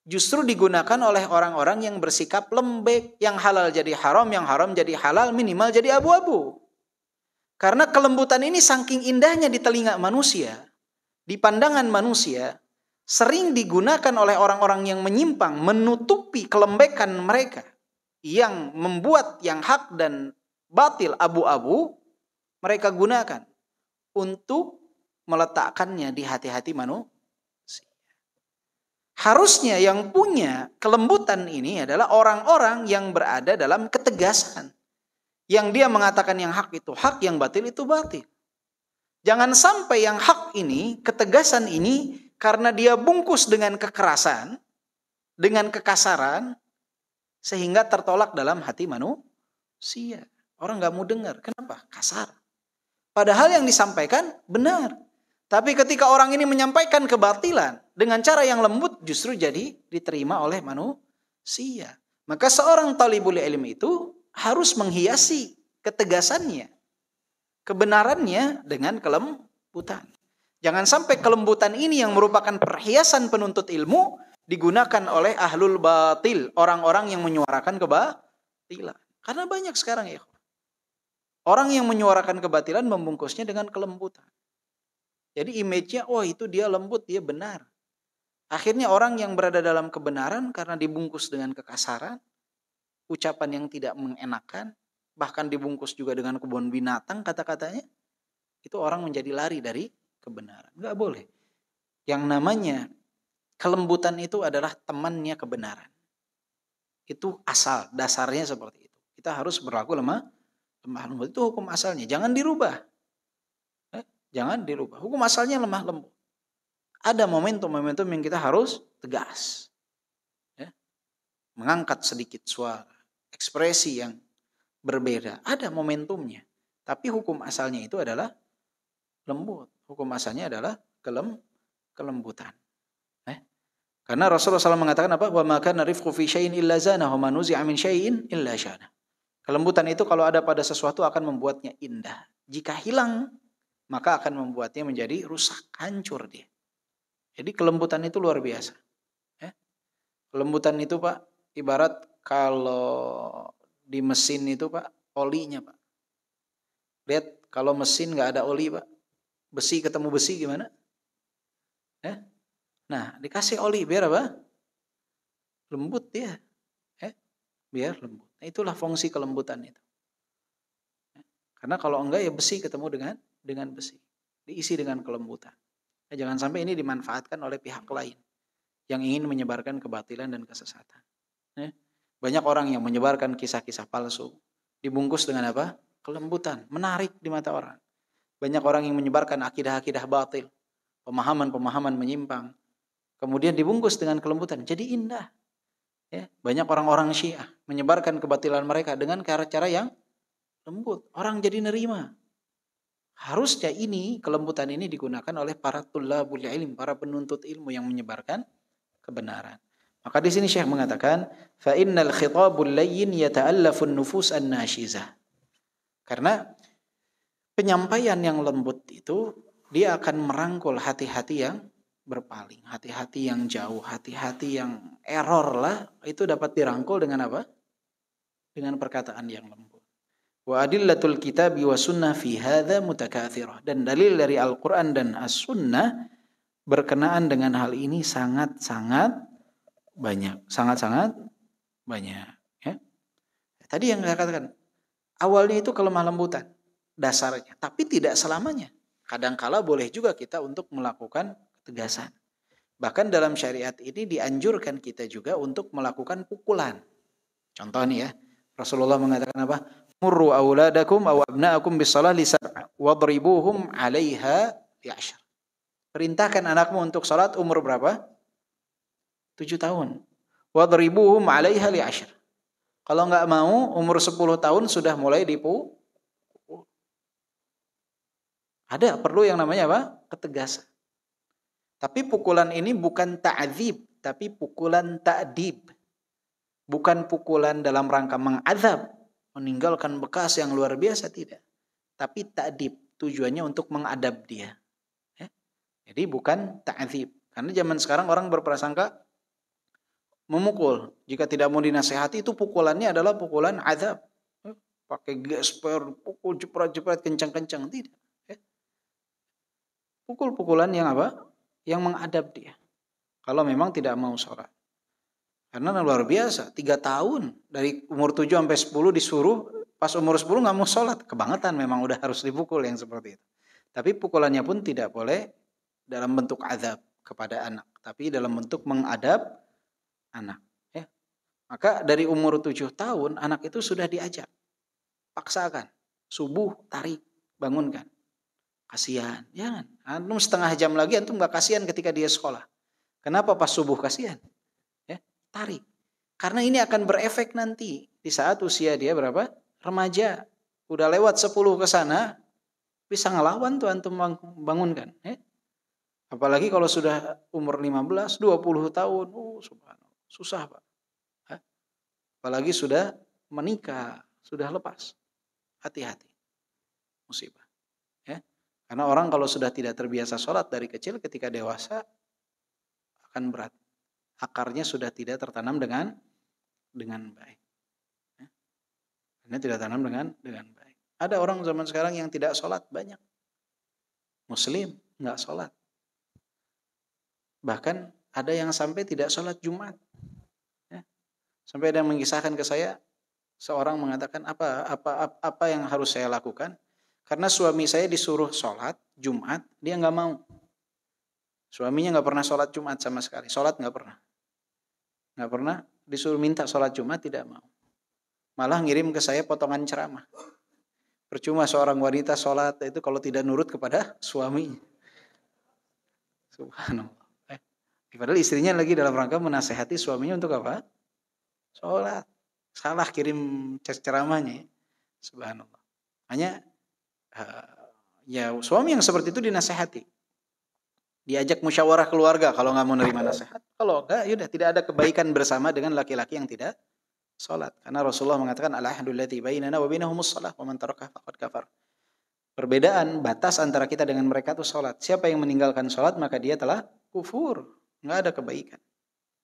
justru digunakan oleh orang-orang yang bersikap lembek, yang halal jadi haram, yang haram jadi halal, minimal jadi abu-abu. Karena kelembutan ini saking indahnya di telinga manusia, di pandangan manusia, sering digunakan oleh orang-orang yang menyimpang, menutupi kelembekan mereka, yang membuat yang hak dan batil abu-abu, mereka gunakan untuk meletakkannya di hati-hati manusia. Harusnya yang punya kelembutan ini adalah orang-orang yang berada dalam ketegasan. Yang dia mengatakan yang hak itu hak, yang batil itu batil. Jangan sampai yang hak ini, ketegasan ini, karena dia bungkus dengan kekerasan, dengan kekasaran, Sehingga tertolak dalam hati manusia. Orang nggak mau dengar. Kenapa? Kasar. Padahal yang disampaikan benar. Tapi ketika orang ini menyampaikan kebatilan dengan cara yang lembut, justru jadi diterima oleh manusia. Maka seorang talibul ilmi itu harus menghiasi ketegasannya, kebenarannya dengan kelembutan. Jangan sampai kelembutan ini yang merupakan perhiasan penuntut ilmu digunakan oleh ahlul batil, orang-orang yang menyuarakan kebatilan. Karena banyak sekarang ya, orang yang menyuarakan kebatilan membungkusnya dengan kelembutan. Jadi image-nya, oh itu dia lembut, dia benar. Akhirnya orang yang berada dalam kebenaran karena dibungkus dengan kekasaran, ucapan yang tidak mengenakan, bahkan dibungkus juga dengan kebun binatang kata-katanya, itu orang menjadi lari dari kebenaran. Nggak boleh. Yang namanya kelembutan itu adalah temannya kebenaran. Itu asal, dasarnya seperti itu. Kita harus berlaku lemah lembut. Itu hukum asalnya, jangan dirubah. Jangan dirubah. Hukum asalnya lemah lembut. Ada momentum-momentum yang kita harus tegas. Ya. Mengangkat sedikit suara. Ekspresi yang berbeda. Ada momentumnya. Tapi hukum asalnya itu adalah lembut. Hukum asalnya adalah kelembutan. Karena Rasulullah SAW mengatakan apa? Wa ma kana rifqu fi syai'in illa zanahu wa ma nuzi'a min syai'in illa syana. Kelembutan itu kalau ada pada sesuatu akan membuatnya indah. Jika hilang, maka akan membuatnya menjadi rusak, hancur dia. Jadi kelembutan itu luar biasa. Kelembutan itu Pak, ibarat kalau di mesin itu Pak, olinya Pak. Lihat kalau mesin nggak ada oli Pak, besi ketemu besi gimana? Nah dikasih oli biar apa? Lembut dia. Biar lembut. Nah, itulah fungsi kelembutan itu. Karena kalau enggak ya besi ketemu dengan besi. Diisi dengan kelembutan. Nah, jangan sampai ini dimanfaatkan oleh pihak lain yang ingin menyebarkan kebatilan dan kesesatan. Banyak orang yang menyebarkan kisah-kisah palsu. Dibungkus dengan apa? Kelembutan. Menarik di mata orang. Banyak orang yang menyebarkan akidah-akidah batil. Pemahaman-pemahaman menyimpang. Kemudian dibungkus dengan kelembutan. Jadi indah. Banyak orang-orang Syiah menyebarkan kebatilan mereka dengan cara-cara yang lembut. Orang jadi nerima. Harusnya ini, kelembutan ini digunakan oleh para tullabul ilm, para penuntut ilmu yang menyebarkan kebenaran. Maka di sini Syekh mengatakan, fa innal khitabul layyin yata'allafun nufus an-nashizah. Karena penyampaian yang lembut itu dia akan merangkul hati-hati yang berpaling, hati-hati yang jauh, hati-hati yang error lah, itu dapat dirangkul dengan apa? Dengan perkataan yang lembut. Wa adillatul kitabi wa sunnah fi hadza mutakatsirah. Dan dalil dari Al-Qur'an dan As-Sunnah berkenaan dengan hal ini sangat-sangat banyak, sangat-sangat banyak, ya. Tadi yang saya katakan, awalnya itu kelemah lembutan dasarnya, tapi tidak selamanya. Kadangkala boleh juga kita untuk melakukan ketegasan. Bahkan dalam syariat ini dianjurkan kita juga untuk melakukan pukulan. Contoh nih ya, Rasulullah mengatakan apa? Murru auladakum aw abna'akum bis-shalah li sab'a wadribuhum 'alaiha li 'ashr. Perintahkan anakmu untuk salat umur berapa? 7 tahun. Wadribuhum 'alaiha li 'ashr. Kalau enggak mau umur 10 tahun sudah mulai dipukul. Ada perlu yang namanya apa? Ketegasan. Tapi pukulan ini bukan ta'dzib, tapi pukulan ta'dib. Bukan pukulan dalam rangka mengazab, meninggalkan bekas yang luar biasa, tidak. Tapi ta'dib, tujuannya untuk mengadab dia. Jadi bukan ta'dzib. Karena zaman sekarang orang berprasangka memukul. Jika tidak mau dinasehati itu pukulannya adalah pukulan azab. Pakai gesper, pukul jepret-jepret kencang-kencang, tidak. Pukul-pukulan yang apa? Yang mengadab dia. Kalau memang tidak mau sholat. Karena luar biasa, 3 tahun. Dari umur 7 sampai 10 disuruh, pas umur 10 gak mau sholat. Kebangetan memang udah harus dipukul yang seperti itu. Tapi pukulannya pun tidak boleh dalam bentuk azab kepada anak. Tapi dalam bentuk mengadab anak. Ya. Maka dari umur 7 tahun, anak itu sudah diajak. Paksakan. Subuh, tarik, bangunkan. Kasihan, jangan. Antum setengah jam lagi antum gak kasihan ketika dia sekolah. Kenapa pas subuh kasihan? Ya, tarik. Karena ini akan berefek nanti di saat usia dia berapa? Remaja. Udah lewat 10 ke sana, bisa ngelawan tuh antum bangunkan. Apalagi kalau sudah umur 15, 20 tahun. Subhanallah. Susah, Pak. Apalagi sudah menikah, sudah lepas. Hati-hati. Musibah. Ya. Karena orang kalau sudah tidak terbiasa sholat dari kecil, ketika dewasa akan berat. Akarnya sudah tidak tertanam dengan baik. Ini tidak tanam dengan baik. Ada orang zaman sekarang yang tidak sholat banyak. Muslim nggak sholat. Bahkan ada yang sampai tidak sholat Jumat. Ya. Sampai ada yang mengisahkan ke saya, seorang mengatakan apa yang harus saya lakukan? Karena suami saya disuruh sholat Jumat, dia nggak mau. Suaminya nggak pernah sholat Jumat sama sekali. Sholat nggak pernah. Disuruh minta sholat Jumat tidak mau. Malah ngirim ke saya potongan ceramah. Percuma seorang wanita sholat itu kalau tidak nurut kepada suami. Subhanallah. Padahal istrinya lagi dalam rangka menasehati suaminya untuk apa? Sholat. Salah kirim ceramahnya. Subhanallah. Hanya ya suami yang seperti itu dinasehati. Diajak musyawarah keluarga kalau nggak mau nerima nasihat. Kalau enggak, yaudah tidak ada kebaikan bersama dengan laki-laki yang tidak sholat. Karena Rasulullah mengatakan al-ahdu allati bainana wa bainahumus shalah wa man tarakaha faqad kafar. Perbedaan batas antara kita dengan mereka itu sholat. Siapa yang meninggalkan sholat maka dia telah kufur. Nggak ada kebaikan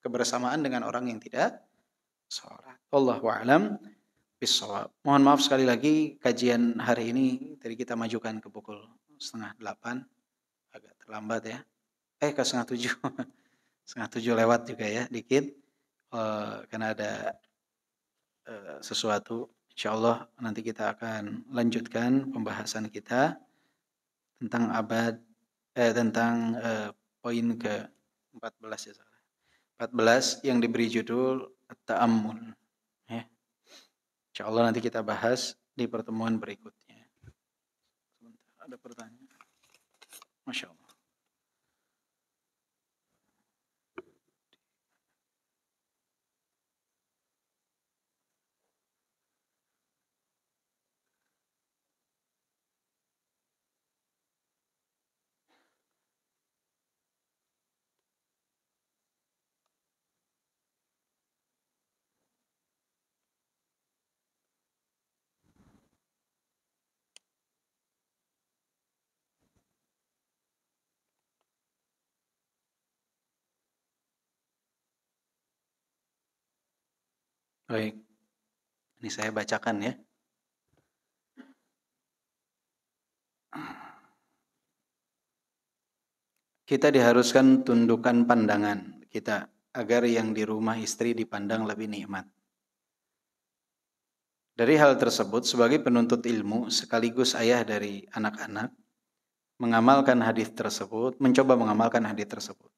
kebersamaan dengan orang yang tidak sholat. Wallahu a'lam bishawab. Mohon maaf sekali lagi kajian hari ini tadi kita majukan ke pukul 7:30. Agak terlambat ya. Ke 6:30. 6:30 lewat juga ya dikit. Karena ada sesuatu. Insyaallah nanti kita akan lanjutkan pembahasan kita tentang poin ke-14 ya. 14 yang diberi judul At-Ta'ammul. Ya. Insyaallah nanti kita bahas di pertemuan berikutnya. Sebentar, ada pertanyaan. Masya Allah. Baik, ini saya bacakan ya. Kita diharuskan tundukkan pandangan kita agar yang di rumah istri dipandang lebih nikmat. Dari hal tersebut, sebagai penuntut ilmu sekaligus ayah dari anak-anak, mencoba mengamalkan hadis tersebut.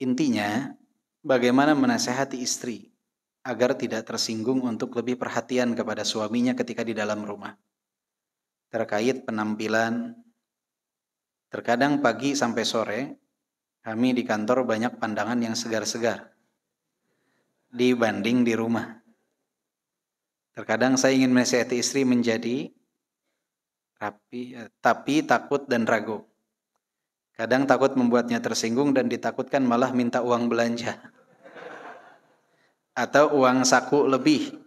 Intinya, bagaimana menasihati istri agar tidak tersinggung untuk lebih perhatian kepada suaminya ketika di dalam rumah. Terkait penampilan, terkadang pagi sampai sore, kami di kantor banyak pandangan yang segar-segar dibanding di rumah. Terkadang saya ingin menasihati istri menjadi rapi, tapi takut dan ragu. Kadang takut membuatnya tersinggung dan ditakutkan malah minta uang belanja. Atau uang saku lebih,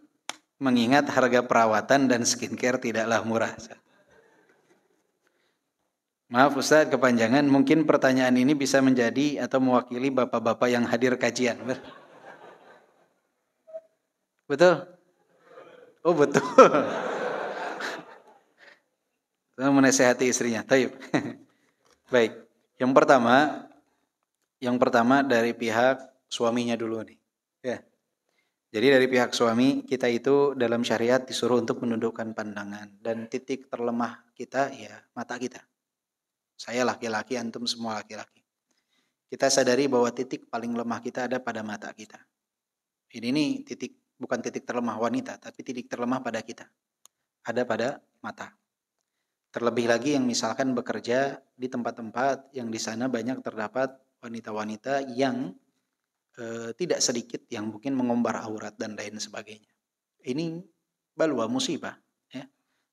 mengingat harga perawatan dan skincare tidaklah murah. Maaf Ustaz, kepanjangan, mungkin pertanyaan ini bisa menjadi atau mewakili bapak-bapak yang hadir kajian. Betul? Oh betul. Menasihati istrinya. Taib. Baik. Yang pertama dari pihak suaminya dulu nih. Ya. Jadi dari pihak suami, kita itu dalam syariat disuruh untuk menundukkan pandangan. Dan titik terlemah kita, ya mata kita. Saya laki-laki, antum semua laki-laki. Kita sadari bahwa titik paling lemah kita ada pada mata kita. Ini bukan titik terlemah wanita, tapi titik terlemah pada kita. Ada pada mata. Terlebih lagi yang misalkan bekerja di tempat-tempat yang di sana banyak terdapat wanita-wanita yang tidak sedikit yang mungkin mengumbar aurat dan lain sebagainya. Ini balwa musibah, ya.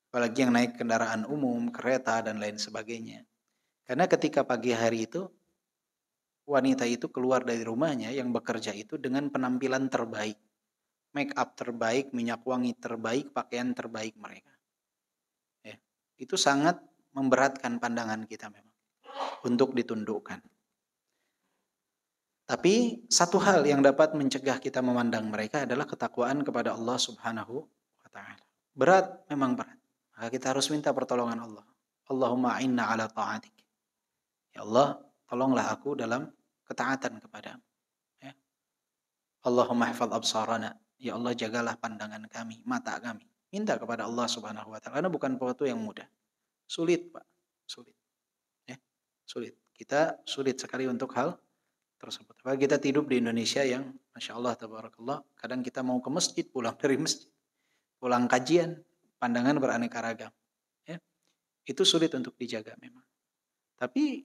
Apalagi yang naik kendaraan umum, kereta dan lain sebagainya. Karena ketika pagi hari itu wanita itu keluar dari rumahnya yang bekerja itu dengan penampilan terbaik, make up terbaik, minyak wangi terbaik, pakaian terbaik mereka. Ya, itu sangat memberatkan pandangan kita memang untuk ditundukkan. Tapi satu hal yang dapat mencegah kita memandang mereka adalah ketakwaan kepada Allah Subhanahu wa taala. Berat, memang berat. Maka kita harus minta pertolongan Allah. Allahumma a'inna ala ta'atik. Ya Allah, tolonglah aku dalam ketaatan kepadamu. Ya. Allahumma ihfaz absarana. Ya Allah, jagalah pandangan kami, mata kami. Minta kepada Allah Subhanahu wa taala karena bukan sesuatu yang mudah. Sulit, Pak. Sulit. Ya. Sulit. Kita sulit sekali untuk hal tersebut. Apalagi kita hidup di Indonesia yang Masya Allah, tabarakallah, kadang kita mau ke masjid, pulang dari masjid, pulang kajian, pandangan beraneka ragam. Ya. Itu sulit untuk dijaga memang. Tapi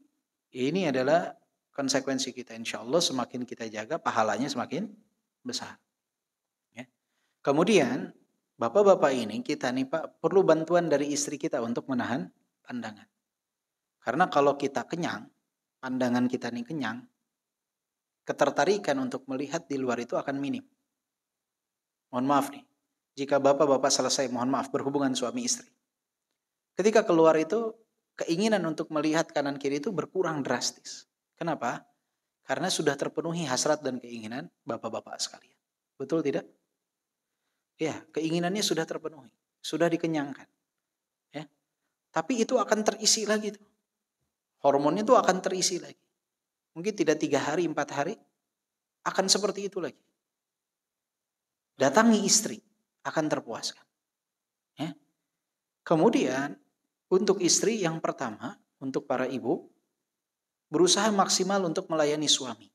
ini adalah konsekuensi kita. Insya Allah semakin kita jaga, pahalanya semakin besar. Ya. Kemudian, bapak-bapak ini, kita nih Pak, perlu bantuan dari istri kita untuk menahan pandangan. Karena kalau kita kenyang, pandangan kita nih kenyang, ketertarikan untuk melihat di luar itu akan minim. Mohon maaf nih, jika bapak-bapak selesai, mohon maaf, berhubungan suami istri. Ketika keluar itu, keinginan untuk melihat kanan kiri itu berkurang drastis. Kenapa? Karena sudah terpenuhi hasrat dan keinginan bapak-bapak sekalian. Betul tidak? Ya, keinginannya sudah terpenuhi, sudah dikenyangkan. Ya. Tapi itu akan terisi lagi tuh. Hormonnya itu akan terisi lagi. Mungkin tidak 3 hari, 4 hari, akan seperti itu lagi. Datangi istri, akan terpuaskan. Ya. Kemudian, untuk istri yang pertama, untuk para ibu, berusaha maksimal untuk melayani suami.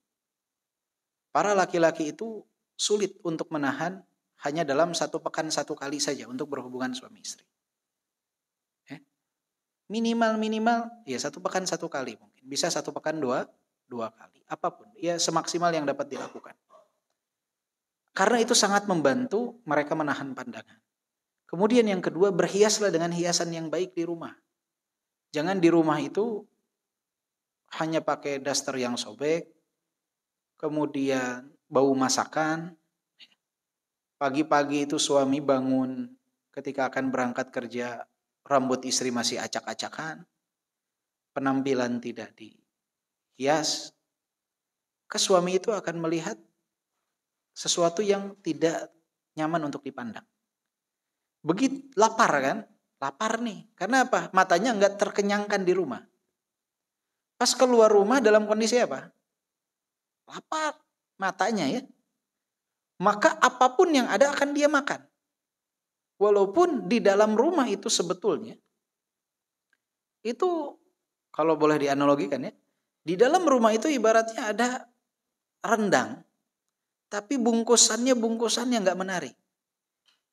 Para laki-laki itu sulit untuk menahan hanya dalam 1 pekan 1 kali saja untuk berhubungan suami istri. Ya. Minimal, ya 1 pekan 1 kali mungkin. Bisa 1 pekan 2 kali, apapun, ya semaksimal yang dapat dilakukan. Karena itu sangat membantu mereka menahan pandangan. Kemudian yang kedua, berhiaslah dengan hiasan yang baik di rumah. Jangan di rumah itu hanya pakai daster yang sobek, kemudian bau masakan. Pagi-pagi itu suami bangun ketika akan berangkat kerja, rambut istri masih acak-acakan, penampilan tidak dihias, ke suami itu akan melihat sesuatu yang tidak nyaman untuk dipandang. Begitu lapar kan? Lapar nih. Karena apa? Matanya enggak terkenyangkan di rumah. Pas keluar rumah dalam kondisi apa? Lapar matanya ya. Maka apapun yang ada akan dia makan. Walaupun di dalam rumah itu sebetulnya itu kalau boleh dianalogikan ya, di dalam rumah itu ibaratnya ada rendang, tapi bungkusannya yang nggak menarik.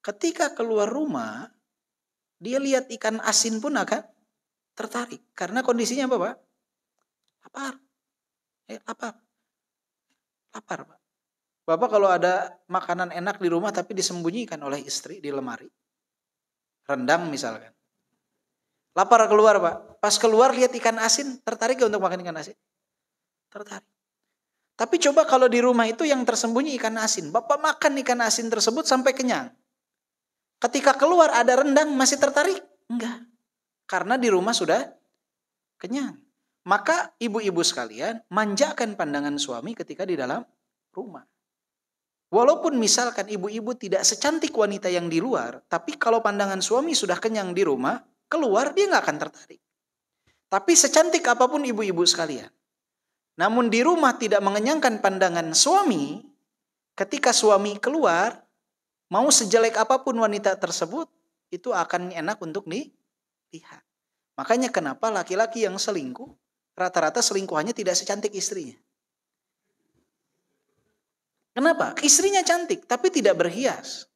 Ketika keluar rumah, dia lihat ikan asin pun akan tertarik. Karena kondisinya apa, Pak? Lapar. Lapar, Pak. Bapak kalau ada makanan enak di rumah tapi disembunyikan oleh istri di lemari. Rendang misalkan. Lapar keluar, Pak. Pas keluar lihat ikan asin, tertarik gak untuk makan ikan asin? Tertarik. Tapi coba kalau di rumah itu yang tersembunyi ikan asin. Bapak makan ikan asin tersebut sampai kenyang. Ketika keluar ada rendang, masih tertarik? Enggak. Karena di rumah sudah kenyang. Maka ibu-ibu sekalian, manjakan pandangan suami ketika di dalam rumah. Walaupun misalkan ibu-ibu tidak secantik wanita yang di luar, tapi kalau pandangan suami sudah kenyang di rumah, keluar dia nggak akan tertarik. Tapi secantik apapun ibu-ibu sekalian, namun di rumah tidak mengenyangkan pandangan suami, ketika suami keluar, mau sejelek apapun wanita tersebut, itu akan enak untuk dilihat. Makanya kenapa laki-laki yang selingkuh, rata-rata selingkuhannya tidak secantik istrinya. Kenapa? Istrinya cantik, tapi tidak berhias.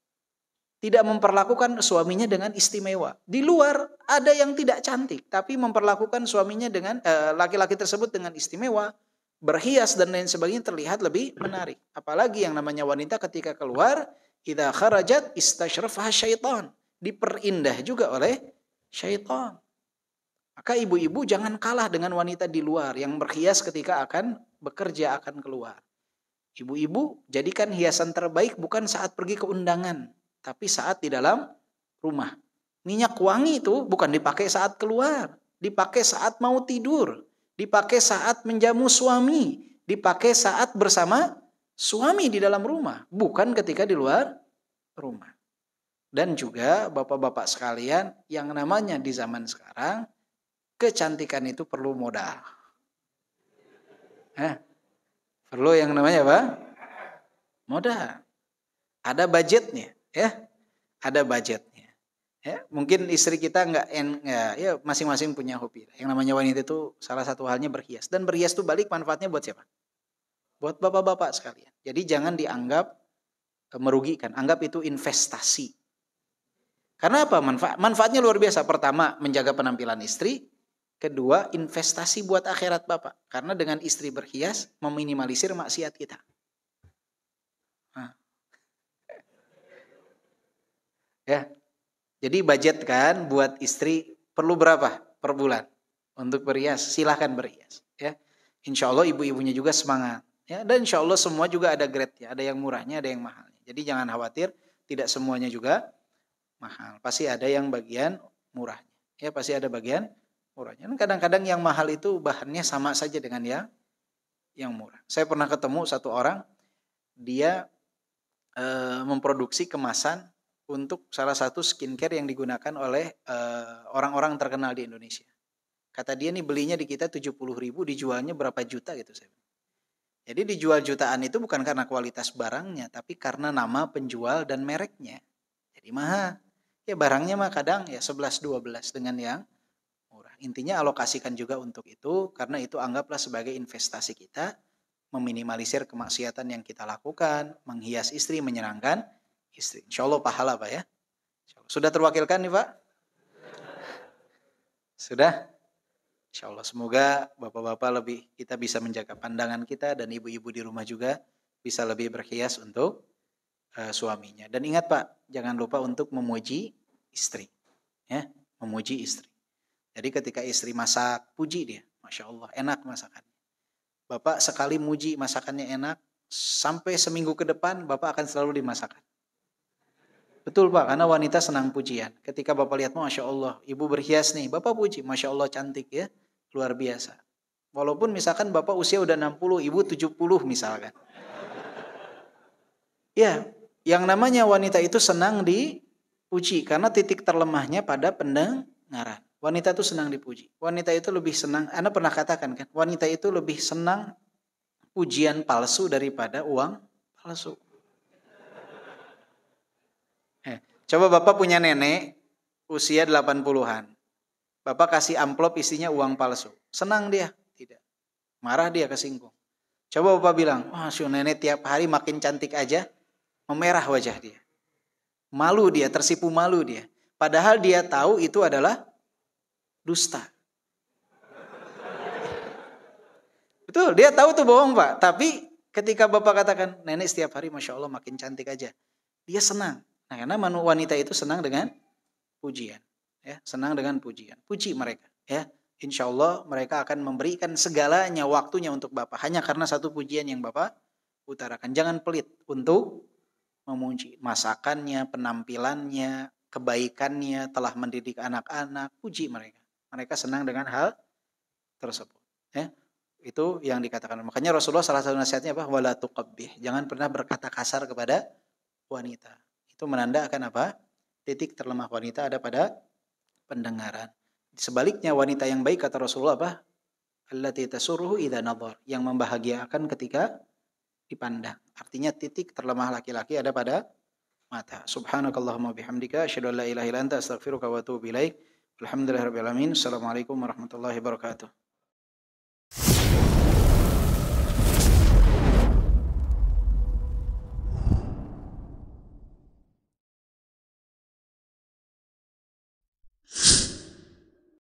Tidak memperlakukan suaminya dengan istimewa. Di luar ada yang tidak cantik, tapi memperlakukan suaminya dengan laki-laki tersebut dengan istimewa, berhias dan lain sebagainya terlihat lebih menarik. Apalagi yang namanya wanita ketika keluar, idza kharajat istashrafaha syaitan, diperindah juga oleh syaitan. Maka ibu-ibu jangan kalah dengan wanita di luar yang berhias ketika akan bekerja, akan keluar. Ibu-ibu jadikan hiasan terbaik bukan saat pergi ke undangan, tapi saat di dalam rumah. Minyak wangi itu bukan dipakai saat keluar, dipakai saat mau tidur, dipakai saat menjamu suami, dipakai saat bersama suami di dalam rumah, bukan ketika di luar rumah. Dan juga bapak-bapak sekalian, yang namanya di zaman sekarang, kecantikan itu perlu modal. Perlu yang namanya apa? Modal. Ada budgetnya, ya. Ada budgetnya. Ya, mungkin istri kita ya masing-masing punya hobi. Yang namanya wanita itu salah satu halnya berhias. Dan berhias itu balik manfaatnya buat siapa? Buat bapak-bapak sekalian. Jadi jangan dianggap merugikan. Anggap itu investasi. Karena apa? Manfaatnya luar biasa. Pertama, menjaga penampilan istri. Kedua, investasi buat akhirat bapak. Karena dengan istri berhias, meminimalisir maksiat kita. Ya, jadi budget kan buat istri perlu berapa per bulan untuk berhias? Silahkan berhias. Ya, insya Allah ibu-ibunya juga semangat. Ya, dan insya Allah semua juga ada grade-nya, ada yang murahnya, ada yang mahalnya. Jadi jangan khawatir, tidak semuanya juga mahal. Pasti ada yang bagian murahnya. Ya, pasti ada bagian murahnya. Kadang-kadang yang mahal itu bahannya sama saja dengan yang murah. Saya pernah ketemu satu orang, dia memproduksi kemasan untuk salah satu skincare yang digunakan oleh orang-orang terkenal di Indonesia. Kata dia nih belinya di kita 70.000, dijualnya berapa juta gitu saya. Jadi dijual jutaan itu bukan karena kualitas barangnya, tapi karena nama penjual dan mereknya. Jadi mahal. Ya barangnya mah kadang ya 11-12 dengan yang murah. Intinya alokasikan juga untuk itu, karena itu anggaplah sebagai investasi kita, meminimalisir kemaksiatan yang kita lakukan, menghias istri, menyenangkan istri. Insya Allah pahala Pak ya. Sudah terwakilkan nih Pak? Sudah? Insya Allah semoga bapak-bapak kita bisa menjaga pandangan kita, dan ibu-ibu di rumah juga bisa lebih berhias untuk suaminya. Dan ingat Pak, jangan lupa untuk memuji istri. Ya, memuji istri. Jadi ketika istri masak, puji dia. Masya Allah, enak masakannya. Bapak sekali muji masakannya enak, sampai seminggu ke depan Bapak akan selalu dimasakan. Betul Pak, karena wanita senang pujian. Ketika Bapak lihat, Masya Allah, ibu berhias nih, Bapak puji, Masya Allah cantik ya, luar biasa. Walaupun misalkan Bapak usia udah 60, ibu 70 misalkan. Ya, yang namanya wanita itu senang dipuji, karena titik terlemahnya pada pendengaran. Wanita itu senang dipuji. Wanita itu lebih senang, Anda pernah katakan kan, wanita itu lebih senang pujian palsu daripada uang palsu. Coba Bapak punya nenek usia 80-an. Bapak kasih amplop isinya uang palsu. Senang dia? Tidak. Marah dia, kesinggung. Coba Bapak bilang, si nenek tiap hari makin cantik aja, memerah wajah dia. Malu dia, tersipu malu dia. Padahal dia tahu itu adalah dusta. Betul, dia tahu tuh bohong Pak. Tapi ketika Bapak katakan, nenek setiap hari Masya Allah makin cantik aja, dia senang. Nah, karena wanita itu senang dengan pujian, ya, senang dengan pujian. Puji mereka, ya. Insya Allah mereka akan memberikan segalanya waktunya untuk Bapak, hanya karena satu pujian yang Bapak utarakan. Jangan pelit untuk memuji masakannya, penampilannya, kebaikannya, telah mendidik anak-anak. Puji mereka. Mereka senang dengan hal tersebut, ya. Itu yang dikatakan. Makanya Rasulullah salah satu nasihatnya apa? Wala tuqabbih. Jangan pernah berkata kasar kepada wanita. Itu menandakan apa? Titik terlemah wanita ada pada pendengaran. Sebaliknya wanita yang baik kata Rasulullah apa? Allati tasurruhu idza nadhar, yang membahagiakan ketika dipandang. Artinya titik terlemah laki-laki ada pada mata. Subhanakallahumma bihamdika asyhadu an la ilaha illa anta astaghfiruka wa atubu ilaik. Alhamdulillahirabbil alamin. Assalamualaikum warahmatullahi wabarakatuh.